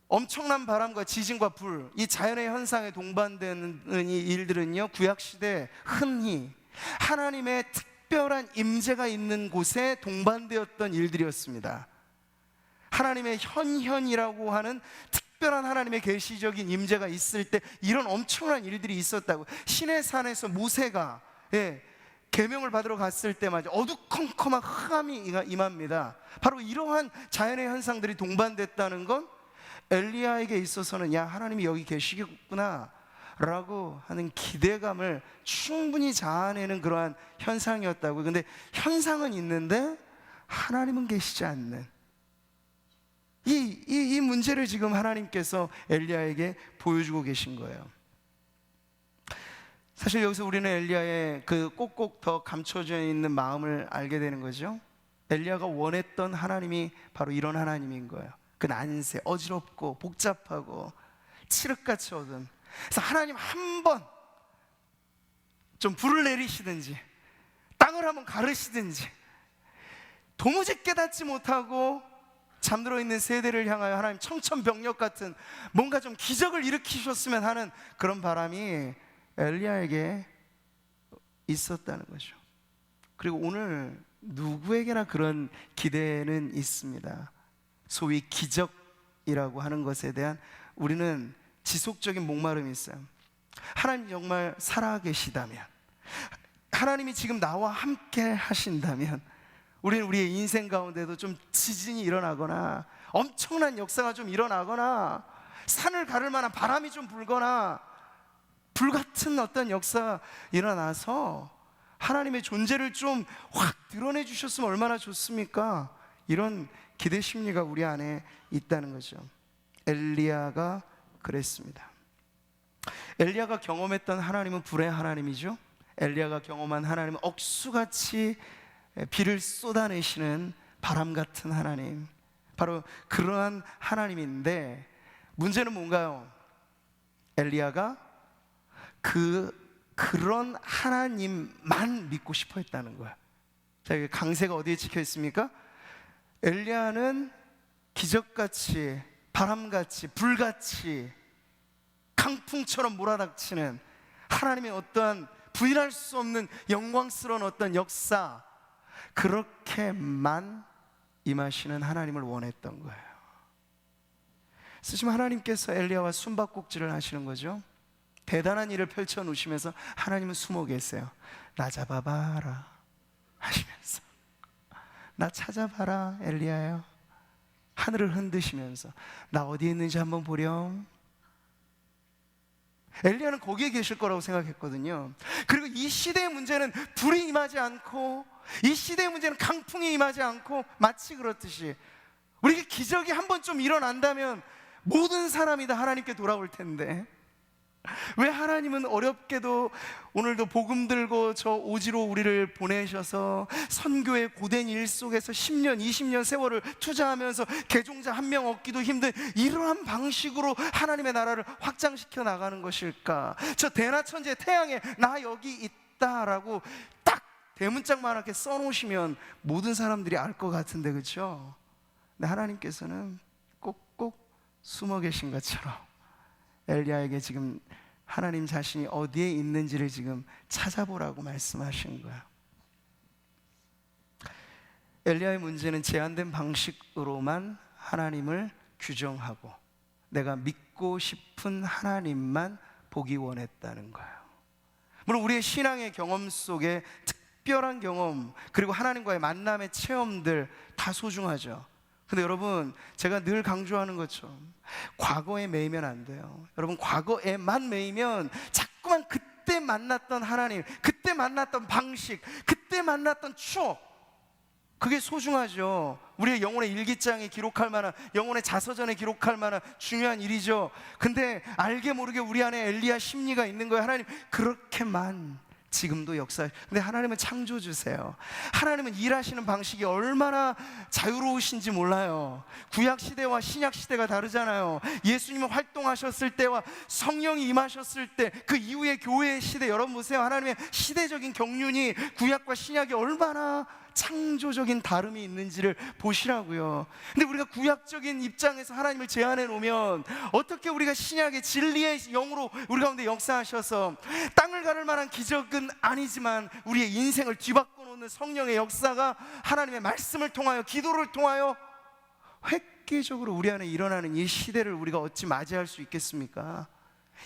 엄청난 바람과 지진과 불, 이 자연의 현상에 동반되는 이 일들은요, 구약시대 흔히 하나님의 특별한 임재가 있는 곳에 동반되었던 일들이었습니다. 하나님의 현현이라고 하는 특별한 하나님의 계시적인 임재가 있을 때 이런 엄청난 일들이 있었다고. 시내산에서 모세가 계명을 받으러 갔을 때마다 어두컴컴한 흑암이 임합니다. 바로 이러한 자연의 현상들이 동반됐다는 건 엘리야에게 있어서는 야, 하나님이 여기 계시겠구나 라고 하는 기대감을 충분히 자아내는 그러한 현상이었다고. 근데 현상은 있는데 하나님은 계시지 않는 이 문제를 지금 하나님께서 엘리야에게 보여주고 계신 거예요. 사실 여기서 우리는 엘리야의 그 꼭꼭 더 감춰져 있는 마음을 알게 되는 거죠. 엘리야가 원했던 하나님이 바로 이런 하나님인 거예요. 그 난세, 어지럽고 복잡하고 칠흑같이 어두운. 그래서 하나님 한 번 좀 불을 내리시든지 땅을 한번 가르시든지, 도무지 깨닫지 못하고 잠들어 있는 세대를 향하여 하나님 청천벽력 같은 뭔가 좀 기적을 일으키셨으면 하는 그런 바람이 엘리야에게 있었다는 거죠. 그리고 오늘 누구에게나 그런 기대는 있습니다. 소위 기적이라고 하는 것에 대한 우리는 지속적인 목마름이 있어요. 하나님 정말 살아계시다면, 하나님이 지금 나와 함께 하신다면, 우리는 우리의 인생 가운데도 좀 지진이 일어나거나 엄청난 역사가 좀 일어나거나 산을 가를 만한 바람이 좀 불거나 불같은 어떤 역사가 일어나서 하나님의 존재를 좀 확 드러내 주셨으면 얼마나 좋습니까? 이런 기대 심리가 우리 안에 있다는 거죠. 엘리야가 그랬습니다. 엘리야가 경험했던 하나님은 불의 하나님이죠. 엘리야가 경험한 하나님은 억수같이 비를 쏟아내시는 바람 같은 하나님, 바로 그러한 하나님인데, 문제는 뭔가요? 엘리야가 그런 하나님만 믿고 싶어 했다는 거야. 자, 강세가 어디에 찍혀 있습니까? 엘리야는 기적같이, 바람같이, 불같이, 강풍처럼 몰아닥치는 하나님의 어떠한 부인할 수 없는 영광스러운 어떤 역사, 그렇게만 임하시는 하나님을 원했던 거예요. 그래서 지금 하나님께서 엘리야와 숨바꼭질을 하시는 거죠. 대단한 일을 펼쳐 놓으시면서 하나님은 숨어 계세요. 나 잡아봐라 하시면서, 나 찾아봐라 엘리야요. 하늘을 흔드시면서 나 어디에 있는지 한번 보렴. 엘리야는 거기에 계실 거라고 생각했거든요. 그리고 이 시대의 문제는 불이 임하지 않고, 이 시대의 문제는 강풍이 임하지 않고, 마치 그렇듯이 우리에게 기적이 한 번 좀 일어난다면 모든 사람이 다 하나님께 돌아올 텐데, 왜 하나님은 어렵게도 오늘도 복음 들고 저 오지로 우리를 보내셔서 선교의 고된 일 속에서 10년, 20년 세월을 투자하면서 개종자 한 명 얻기도 힘든 이러한 방식으로 하나님의 나라를 확장시켜 나가는 것일까? 저 대나천지의 태양에 나 여기 있다라고 딱 대문짝만하게 써놓으시면 모든 사람들이 알 것 같은데, 그렇죠? 근데 하나님께서는 꼭꼭 숨어 계신 것처럼 엘리야에게 지금 하나님 자신이 어디에 있는지를 지금 찾아보라고 말씀하신 거야. 엘리야의 문제는 제한된 방식으로만 하나님을 규정하고 내가 믿고 싶은 하나님만 보기 원했다는 거예요. 물론 우리의 신앙의 경험 속에 특별한 경험, 그리고 하나님과의 만남의 체험들 다 소중하죠. 근데 여러분, 제가 늘 강조하는 것처럼 과거에 매이면 안 돼요. 여러분, 과거에만 매이면 자꾸만 그때 만났던 하나님, 그때 만났던 방식, 그때 만났던 추억, 그게 소중하죠. 우리의 영혼의 일기장에 기록할 만한, 영혼의 자서전에 기록할 만한 중요한 일이죠. 근데 알게 모르게 우리 안에 엘리야 심리가 있는 거예요. 하나님 그렇게만 지금도 역사. 근데 하나님은 창조주세요. 하나님은 일하시는 방식이 얼마나 자유로우신지 몰라요. 구약 시대와 신약 시대가 다르잖아요. 예수님은 활동하셨을 때와 성령이 임하셨을 때, 그 이후의 교회의 시대, 여러분 보세요. 하나님의 시대적인 경륜이 구약과 신약이 얼마나 창조적인 다름이 있는지를 보시라고요. 근데 우리가 구약적인 입장에서 하나님을 제안해 놓으면 어떻게 우리가 신약의 진리의 영으로 우리 가운데 역사하셔서 땅을 가를 만한 기적은 아니지만 우리의 인생을 뒤바꿔 놓는 부어주시는 성령의 역사가 하나님의 말씀을 통하여, 기도를 통하여 획기적으로 우리 안에 일어나는 이 시대를 우리가 어찌 맞이할 수 있겠습니까?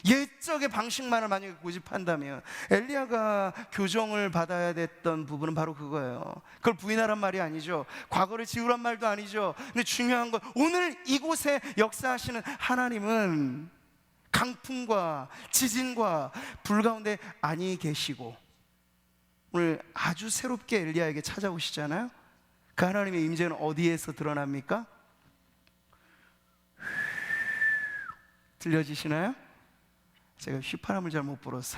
옛적의 방식만을 만약에 고집한다면, 엘리야가 교정을 받아야 됐던 부분은 바로 그거예요. 그걸 부인하란 말이 아니죠. 과거를 지우란 말도 아니죠. 근데 중요한 건 오늘 이곳에 역사하시는 하나님은 강풍과 지진과 불 가운데 아니 계시고, 오늘 아주 새롭게 엘리야에게 찾아오시잖아요. 그 하나님의 임재는 어디에서 드러납니까? 들려지시나요? 제가 휘파람을 잘 못 불어서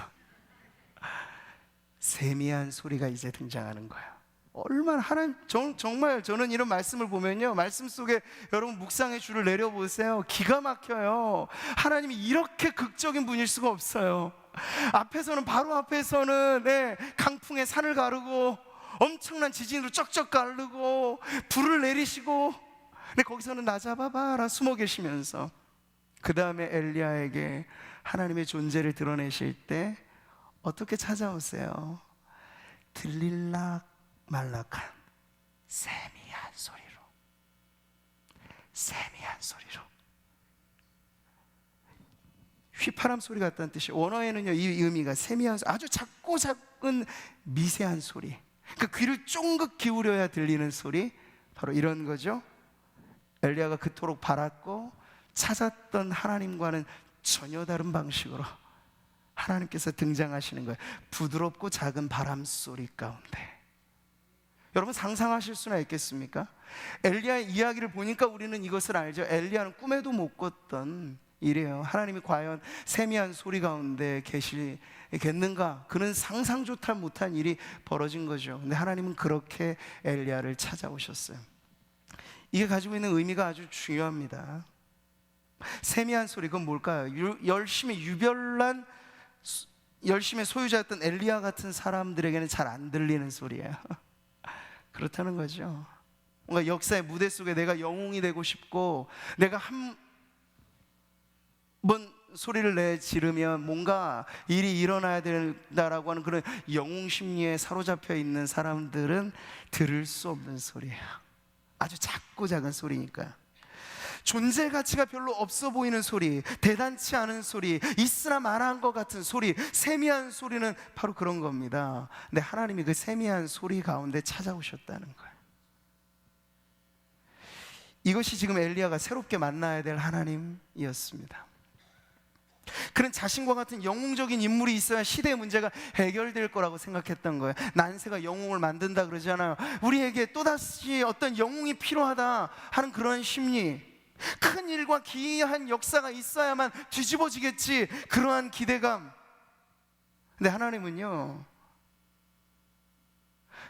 세미한 소리가 이제 등장하는 거예요. 얼마나 하나님, 정말 저는 이런 말씀을 보면요, 말씀 속에 여러분 묵상의 줄을 내려보세요. 기가 막혀요. 하나님이 이렇게 극적인 분일 수가 없어요. 앞에서는, 바로 앞에서는 강풍에 산을 가르고 엄청난 지진으로 쩍쩍 가르고 불을 내리시고, 근데 거기서는 나 잡아봐라 숨어 계시면서, 그 다음에 엘리야에게 하나님의 존재를 드러내실 때 어떻게 찾아오세요? 들릴락 말락한 세미한 소리로, 세미한 소리로. 휘파람 소리 같다는 뜻이, 원어에는요 이 의미가 세미한 소리, 아주 작고 작은 미세한 소리, 그러니까 귀를 쫑긋 기울여야 들리는 소리, 바로 이런 거죠. 엘리야가 그토록 바랐고 찾았던 하나님과는 전혀 다른 방식으로 하나님께서 등장하시는 거예요. 부드럽고 작은 바람 소리 가운데. 여러분 상상하실 수나 있겠습니까? 엘리야의 이야기를 보니까 우리는 이것을 알죠. 엘리야는 꿈에도 못 꿨던 일이에요. 하나님이 과연 세미한 소리 가운데 계시겠는가? 그는 상상조차 못한 일이 벌어진 거죠. 근데 하나님은 그렇게 엘리야를 찾아오셨어요. 이게 가지고 있는 의미가 아주 중요합니다. 세미한 소리, 그건 뭘까요? 열심히 유별난 열심의 소유자였던 엘리야 같은 사람들에게는 잘 안 들리는 소리예요. 그렇다는 거죠. 뭔가 역사의 무대 속에 내가 영웅이 되고 싶고, 내가 한 번 소리를 내 지르면 뭔가 일이 일어나야 된다라고 하는 그런 영웅 심리에 사로잡혀 있는 사람들은 들을 수 없는 소리예요. 아주 작고 작은 소리니까. 존재 가치가 별로 없어 보이는 소리, 대단치 않은 소리, 있으나 마나한 것 같은 소리, 세미한 소리는 바로 그런 겁니다. 근데 하나님이 그 세미한 소리 가운데 찾아오셨다는 거예요. 이것이 지금 엘리야가 새롭게 만나야 될 하나님이었습니다. 그는 자신과 같은 영웅적인 인물이 있어야 시대의 문제가 해결될 거라고 생각했던 거예요. 난세가 영웅을 만든다 그러잖아요. 우리에게 또다시 어떤 영웅이 필요하다 하는 그런 심리, 큰 일과 기이한 역사가 있어야만 뒤집어지겠지, 그러한 기대감. 근데 하나님은요,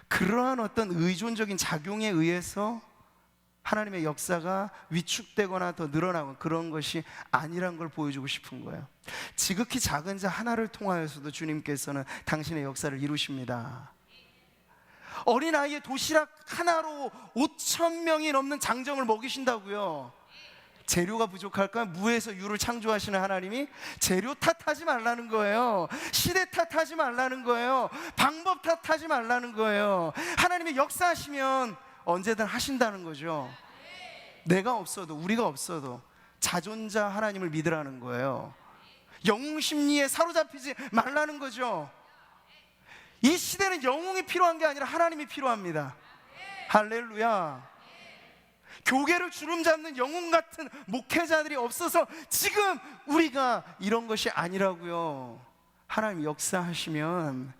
그러한 어떤 의존적인 작용에 의해서 하나님의 역사가 위축되거나 더 늘어나고 그런 것이 아니란 걸 보여주고 싶은 거예요. 지극히 작은 자 하나를 통하여서도 주님께서는 당신의 역사를 이루십니다. 어린아이의 도시락 하나로 5,000명이 넘는 장정을 먹이신다고요. 재료가 부족할까? 무에서 유를 창조하시는 하나님이 재료 탓하지 말라는 거예요. 시대 탓하지 말라는 거예요. 방법 탓하지 말라는 거예요. 하나님이 역사하시면 언제든 하신다는 거죠. 내가 없어도, 우리가 없어도 자존자 하나님을 믿으라는 거예요. 영웅 심리에 사로잡히지 말라는 거죠. 이 시대는 영웅이 필요한 게 아니라 하나님이 필요합니다. 할렐루야. 교계를 주름잡는 영웅 같은 목회자들이 없어서 지금 우리가 이런 것이 아니라고요. 하나님 역사하시면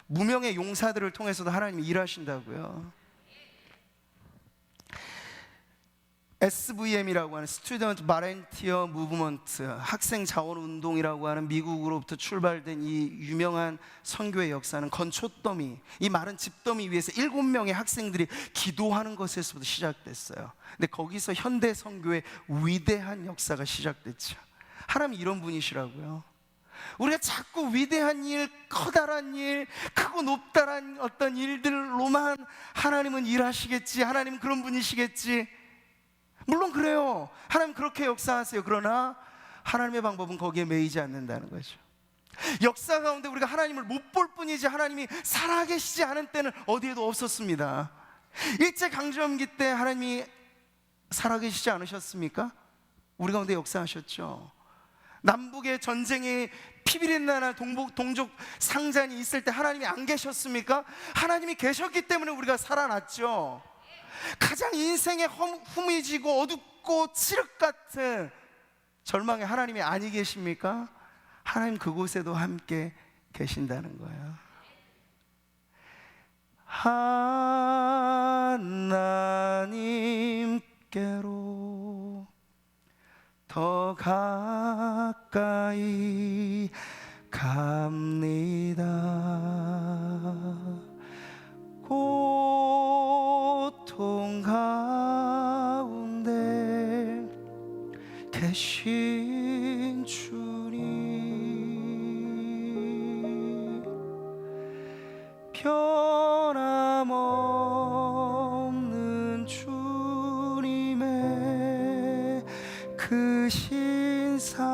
무명의 용사들을 통해서도 하나님이 일하신다고요. SVM이라고 하는 Student Volunteer Movement, 학생 자원 운동이라고 하는 미국으로부터 출발된 이 유명한 선교의 역사는 건초더미, 이 마른 집더미 위에서 7명의 학생들이 기도하는 것에서부터 시작됐어요. 근데 거기서 현대 선교의 위대한 역사가 시작됐죠. 하나님이 이런 분이시라고요. 우리가 자꾸 위대한 일, 커다란 일, 크고 높다란 어떤 일들로만 하나님은 일하시겠지, 하나님은 그런 분이시겠지. 물론 그래요. 하나님 그렇게 역사하세요. 그러나 하나님의 방법은 거기에 매이지 않는다는 거죠. 역사 가운데 우리가 하나님을 못 볼 뿐이지 하나님이 살아계시지 않은 때는 어디에도 없었습니다. 일제강점기 때 하나님이 살아계시지 않으셨습니까? 우리 가운데 역사하셨죠. 남북의 전쟁이 피비린 나라 동족 상잔이 있을 때 하나님이 안 계셨습니까? 하나님이 계셨기 때문에 우리가 살아났죠. 가장 인생에 후미지고 어둡고 칠흑 같은 절망에 하나님이 아니 계십니까? 하나님 그곳에도 함께 계신다는 거예요. 하나님께로 더 가까이 갑니다. 고통 가운데 계신 주님, 변함없는 주님의 그 신사랑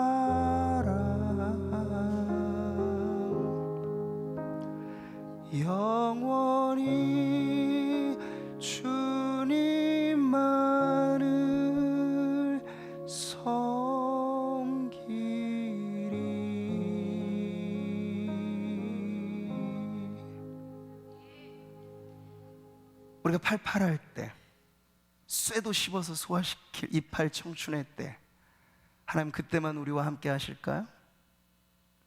영원히 주님만을 섬기리. 우리가 팔팔할 때, 쇠도 씹어서 소화시킬 이팔 청춘의 때, 하나님 그때만 우리와 함께 하실까요?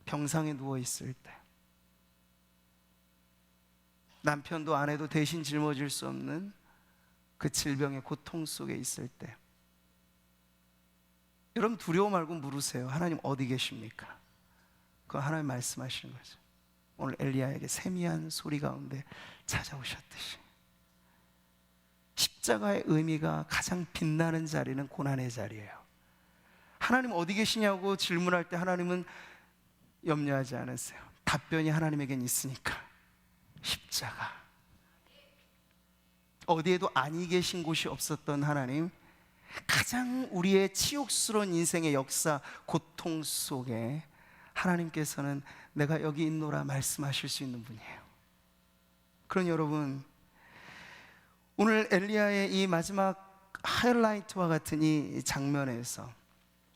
병상에 누워 있을 때, 남편도 아내도 대신 짊어질 수 없는 그 질병의 고통 속에 있을 때, 여러분 두려워 말고 물으세요. 하나님 어디 계십니까? 그거 하나님 말씀하시는 거죠. 오늘 엘리야에게 세미한 소리 가운데 찾아오셨듯이 십자가의 의미가 가장 빛나는 자리는 고난의 자리예요. 하나님 어디 계시냐고 질문할 때 하나님은 염려하지 않으세요. 답변이 하나님에겐 있으니까. 십자가. 어디에도 아니 계신 곳이 없었던 하나님, 가장 우리의 치욕스러운 인생의 역사, 고통 속에 하나님께서는 내가 여기 있노라 말씀하실 수 있는 분이에요. 그러니 여러분, 오늘 엘리야의 이 마지막 하이라이트와 같은 이 장면에서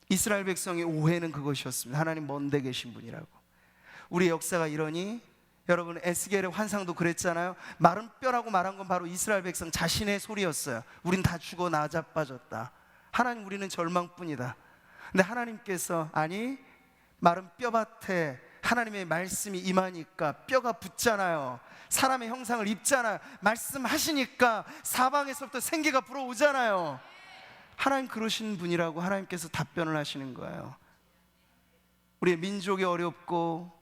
이스라엘 백성의 오해는 그것이었습니다. 하나님 먼데 계신 분이라고. 우리 역사가 이러니, 여러분 에스겔의 환상도 그랬잖아요. 마른 뼈라고 말한 건 바로 이스라엘 백성 자신의 소리였어요. 우린 다 죽어 나자빠졌다. 하나님 우리는 절망뿐이다. 근데 하나님께서 아니, 마른 뼈밭에 하나님의 말씀이 임하니까 뼈가 붙잖아요. 사람의 형상을 입잖아요. 말씀하시니까 사방에서부터 생기가 불어오잖아요. 하나님 그러신 분이라고 하나님께서 답변을 하시는 거예요. 우리의 민족이 어렵고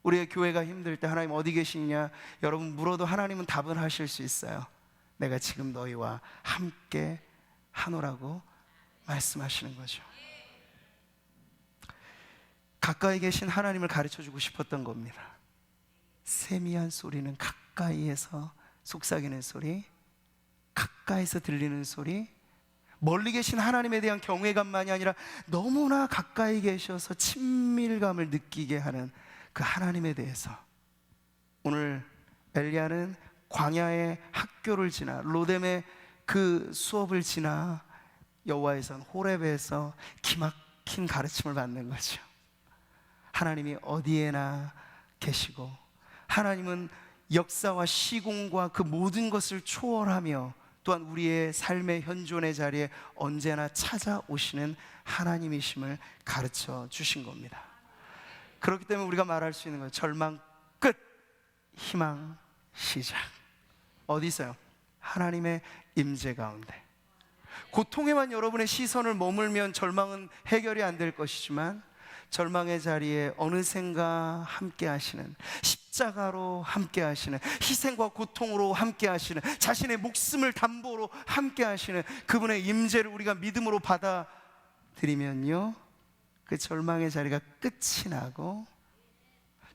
우리의 교회가 힘들 때 하나님 어디 계시냐 여러분 물어도 하나님은 답을 하실 수 있어요. 내가 지금 너희와 함께 하노라고 말씀하시는 거죠. 가까이 계신 하나님을 가르쳐주고 싶었던 겁니다. 세미한 소리는 가까이에서 속삭이는 소리, 가까이서 들리는 소리, 멀리 계신 하나님에 대한 경외감만이 아니라 너무나 가까이 계셔서 친밀감을 느끼게 하는 그 하나님에 대해서. 오늘 엘리야는 광야의 학교를 지나 로뎀의 그 수업을 지나 여호와의 산 호렙에서 기막힌 가르침을 받는 거죠. 하나님이 어디에나 계시고 하나님은 역사와 시공과 그 모든 것을 초월하며 또한 우리의 삶의 현존의 자리에 언제나 찾아오시는 하나님이심을 가르쳐 주신 겁니다. 그렇기 때문에 우리가 말할 수 있는 거예요. 절망 끝, 희망 시작. 어디 있어요? 하나님의 임재 가운데. 고통에만 여러분의 시선을 머물면 절망은 해결이 안 될 것이지만 절망의 자리에 어느샌가 함께 하시는, 십자가로 함께 하시는, 희생과 고통으로 함께 하시는, 자신의 목숨을 담보로 함께 하시는 그분의 임재를 우리가 믿음으로 받아들이면요, 그 절망의 자리가 끝이 나고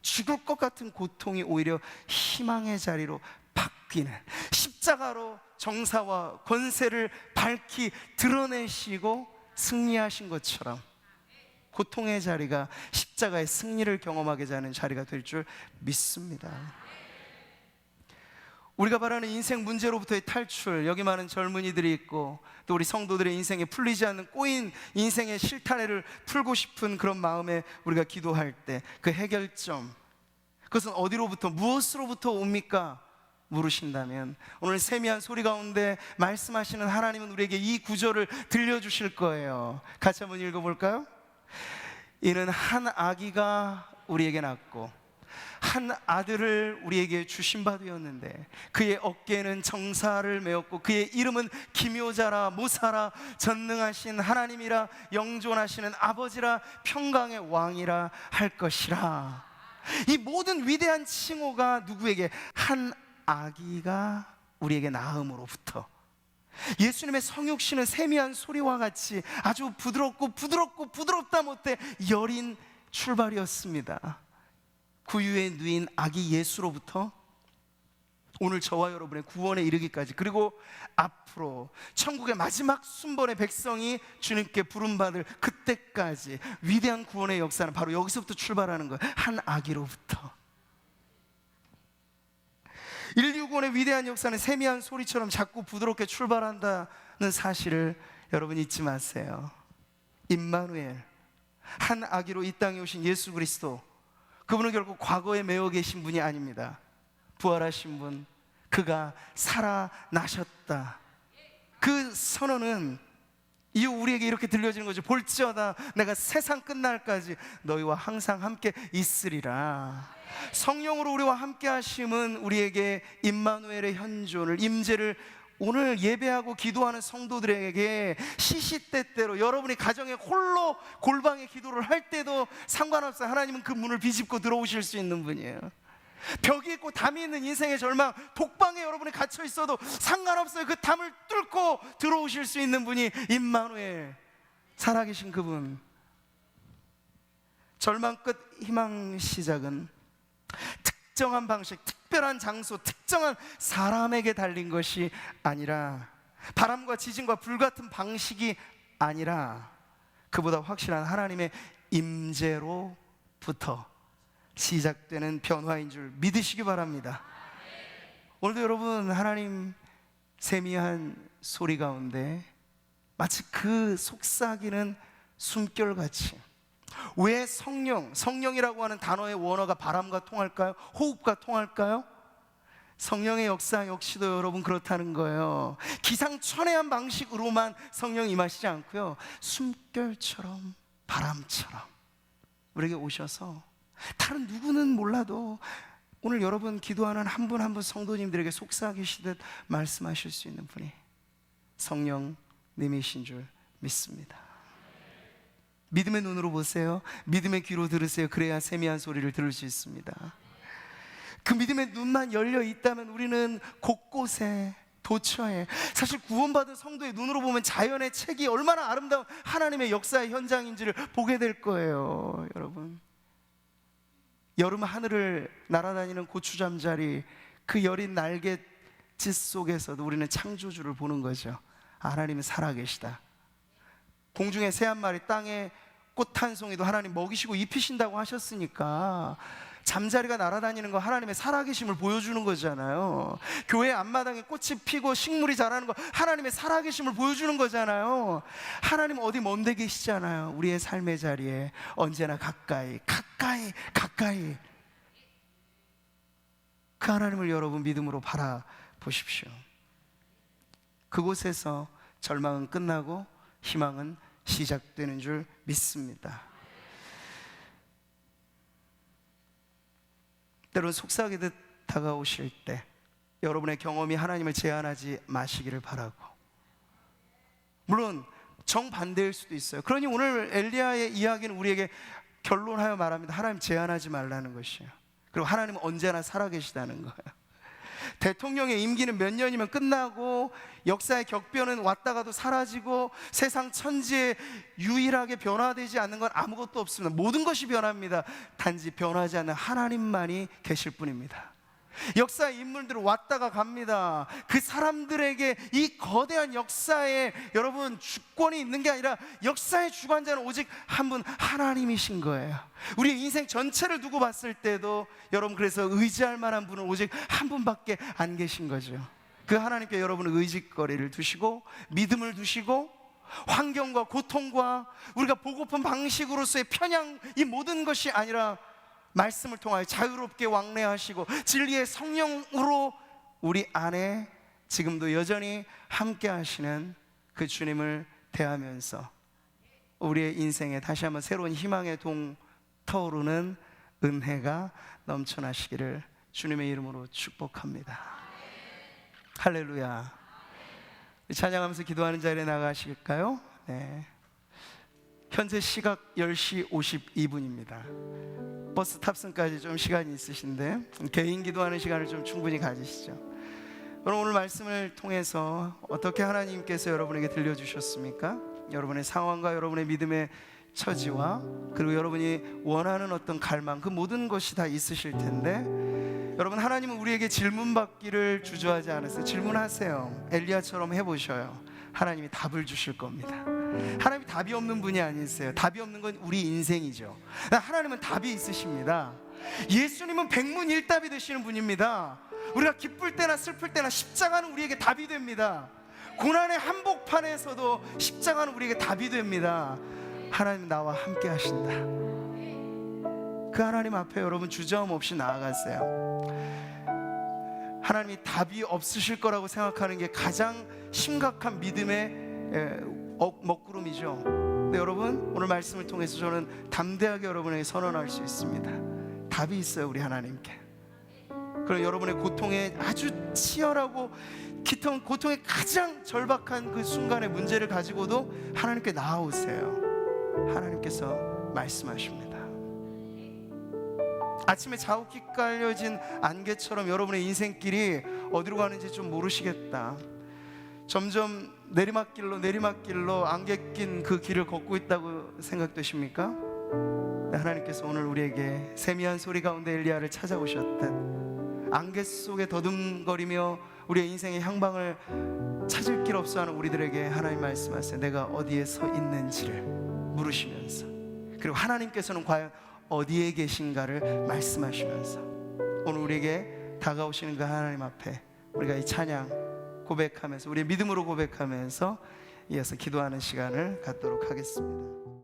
죽을 것 같은 고통이 오히려 희망의 자리로 바뀌는, 십자가로 정사와 권세를 밝히 드러내시고 승리하신 것처럼 고통의 자리가 십자가의 승리를 경험하게 하는 자리가 될 줄 믿습니다. 우리가 바라는 인생 문제로부터의 탈출, 여기 많은 젊은이들이 있고 또 우리 성도들의 인생에 풀리지 않는 꼬인 인생의 실타래를 풀고 싶은 그런 마음에 우리가 기도할 때 그 해결점, 그것은 어디로부터, 무엇으로부터 옵니까? 물으신다면 오늘 세미한 소리 가운데 말씀하시는 하나님은 우리에게 이 구절을 들려주실 거예요. 같이 한번 읽어볼까요? 이는 한 아기가 우리에게 낳고 한 아들을 우리에게 주신 바 되었는데 그의 어깨에는 정사를 메었고 그의 이름은 기묘자라 모사라 전능하신 하나님이라 영존하시는 아버지라 평강의 왕이라 할 것이라. 이 모든 위대한 칭호가 누구에게? 한 아기가 우리에게 낳음으로부터. 예수님의 성육신은 세미한 소리와 같이 아주 부드럽다 못해 여린 출발이었습니다. 구유에 누인 아기 예수로부터 오늘 저와 여러분의 구원에 이르기까지, 그리고 앞으로 천국의 마지막 순번의 백성이 주님께 부름받을 그때까지 위대한 구원의 역사는 바로 여기서부터 출발하는 거예요. 한 아기로부터. 인류 구원의 위대한 역사는 세미한 소리처럼 자꾸 부드럽게 출발한다는 사실을 여러분 잊지 마세요. 임마누엘, 한 아기로 이 땅에 오신 예수 그리스도, 그분은 결국 과거에 매여 계신 분이 아닙니다. 부활하신 분, 그가 살아나셨다. 그 선언은 이후 우리에게 이렇게 들려지는 거죠. 볼지어다 내가 세상 끝날까지 너희와 항상 함께 있으리라. 성령으로 우리와 함께 하심은 우리에게 임마누엘의 현존을, 임재를 오늘 예배하고 기도하는 성도들에게 시시때때로, 여러분이 가정에 홀로 골방에 기도를 할 때도 상관없어요. 하나님은 그 문을 비집고 들어오실 수 있는 분이에요. 벽이 있고 담이 있는 인생의 절망, 독방에 여러분이 갇혀 있어도 상관없어요. 그 담을 뚫고 들어오실 수 있는 분이 임마누엘, 살아계신 그분. 절망 끝 희망 시작은 특정한 방식, 특별한 장소, 특정한 사람에게 달린 것이 아니라, 바람과 지진과 불같은 방식이 아니라 그보다 확실한 하나님의 임재로부터 시작되는 변화인 줄 믿으시기 바랍니다. 오늘도 여러분 하나님 세미한 소리 가운데 마치 그 속삭이는 숨결같이, 왜 성령이라고 하는 단어의 원어가 바람과 통할까요? 호흡과 통할까요? 성령의 역사 역시도 여러분 그렇다는 거예요. 기상천외한 방식으로만 성령이 임하시지 않고요, 숨결처럼 바람처럼 우리에게 오셔서 다른 누구는 몰라도 오늘 여러분 기도하는 한 분 한 분 성도님들에게 속삭이시듯 말씀하실 수 있는 분이 성령님이신 줄 믿습니다. 믿음의 눈으로 보세요. 믿음의 귀로 들으세요. 그래야 세미한 소리를 들을 수 있습니다. 그 믿음의 눈만 열려 있다면 우리는 곳곳에 도처에, 사실 구원받은 성도의 눈으로 보면 자연의 책이 얼마나 아름다운 하나님의 역사의 현장인지를 보게 될 거예요. 여러분, 여름 하늘을 날아다니는 고추잠자리, 그 여린 날갯짓 속에서도 우리는 창조주를 보는 거죠. 하나님은 살아계시다. 공중에 새 한 마리, 땅에 꽃 한 송이도 하나님 먹이시고 입히신다고 하셨으니까 잠자리가 날아다니는 거 하나님의 살아계심을 보여주는 거잖아요. 교회 앞마당에 꽃이 피고 식물이 자라는 거 하나님의 살아계심을 보여주는 거잖아요. 하나님 어디 먼데 계시잖아요. 우리의 삶의 자리에 언제나 가까이 그 하나님을 여러분 믿음으로 바라보십시오. 그곳에서 절망은 끝나고 희망은 시작되는 줄 믿습니다. 때론 속삭이듯 다가오실 때 여러분의 경험이 하나님을 제한하지 마시기를 바라고, 물론 정반대일 수도 있어요. 그러니 오늘 엘리야의 이야기는 우리에게 결론하여 말합니다. 하나님 제한하지 말라는 것이에요. 그리고 하나님은 언제나 살아계시다는 거예요. 대통령의 임기는 몇 년이면 끝나고 역사의 격변은 왔다가도 사라지고 세상 천지에 유일하게 변화되지 않는 건 아무것도 없습니다. 모든 것이 변합니다. 단지 변하지 않는 하나님만이 계실 뿐입니다. 역사의 인물들은 왔다가 갑니다. 그 사람들에게 이 거대한 역사에 여러분 주권이 있는 게 아니라 역사의 주관자는 오직 한 분 하나님이신 거예요. 우리 인생 전체를 두고 봤을 때도 여러분 그래서 의지할 만한 분은 오직 한 분밖에 안 계신 거죠. 그 하나님께 여러분은 의지거리를 두시고 믿음을 두시고 환경과 고통과 우리가 보고픈 방식으로서의 편향, 이 모든 것이 아니라 말씀을 통하여 자유롭게 왕래하시고 진리의 성령으로 우리 안에 지금도 여전히 함께 하시는 그 주님을 대하면서 우리의 인생에 다시 한번 새로운 희망의 동 터오르는 은혜가 넘쳐나시기를 주님의 이름으로 축복합니다. 할렐루야. 찬양하면서 기도하는 자리에 나가실까요? 네. 현재 시각 10시 52분입니다. 버스 탑승까지 좀 시간이 있으신데 개인 기도하는 시간을 좀 충분히 가지시죠. 여러분, 오늘 말씀을 통해서 어떻게 하나님께서 여러분에게 들려주셨습니까? 여러분의 상황과 여러분의 믿음의 처지와 그리고 여러분이 원하는 어떤 갈망, 그 모든 것이 다 있으실 텐데 여러분, 하나님은 우리에게 질문받기를 주저하지 않으세요. 질문하세요. 엘리야처럼 해보셔요. 하나님이 답을 주실 겁니다. 하나님이 답이 없는 분이 아니세요. 답이 없는 건 우리 인생이죠. 하나님은 답이 있으십니다. 예수님은 백문일답이 되시는 분입니다. 우리가 기쁠 때나 슬플 때나 십자가는 우리에게 답이 됩니다. 고난의 한복판에서도 십자가는 우리에게 답이 됩니다. 하나님 나와 함께 하신다. 그 하나님 앞에 여러분 주저함 없이 나아가세요. 하나님이 답이 없으실 거라고 생각하는 게 가장 심각한 믿음의 먹구름이죠. 근데 여러분, 오늘 말씀을 통해서 저는 담대하게 여러분에게 선언할 수 있습니다. 답이 있어요, 우리 하나님께. 그럼 여러분의 고통에 아주 치열하고 깊은 고통의 가장 절박한 그 순간의 문제를 가지고도 하나님께 나아오세요. 하나님께서 말씀하십니다. 아침에 자욱히 깔려진 안개처럼 여러분의 인생길이 어디로 가는지 좀 모르시겠다. 점점 내리막길로 안개 낀 그 길을 걷고 있다고 생각되십니까? 하나님께서 오늘 우리에게 세미한 소리 가운데 엘리야를 찾아오셨듯 안개 속에 더듬거리며 우리의 인생의 향방을 찾을 길 없어 하는 우리들에게 하나님 말씀하세요. 내가 어디에 서 있는지를 물으시면서, 그리고 하나님께서는 과연 어디에 계신가를 말씀하시면서 오늘 우리에게 다가오시는 그 하나님 앞에 우리가 이 찬양 고백하면서 우리의 믿음으로 고백하면서 이어서 기도하는 시간을 갖도록 하겠습니다.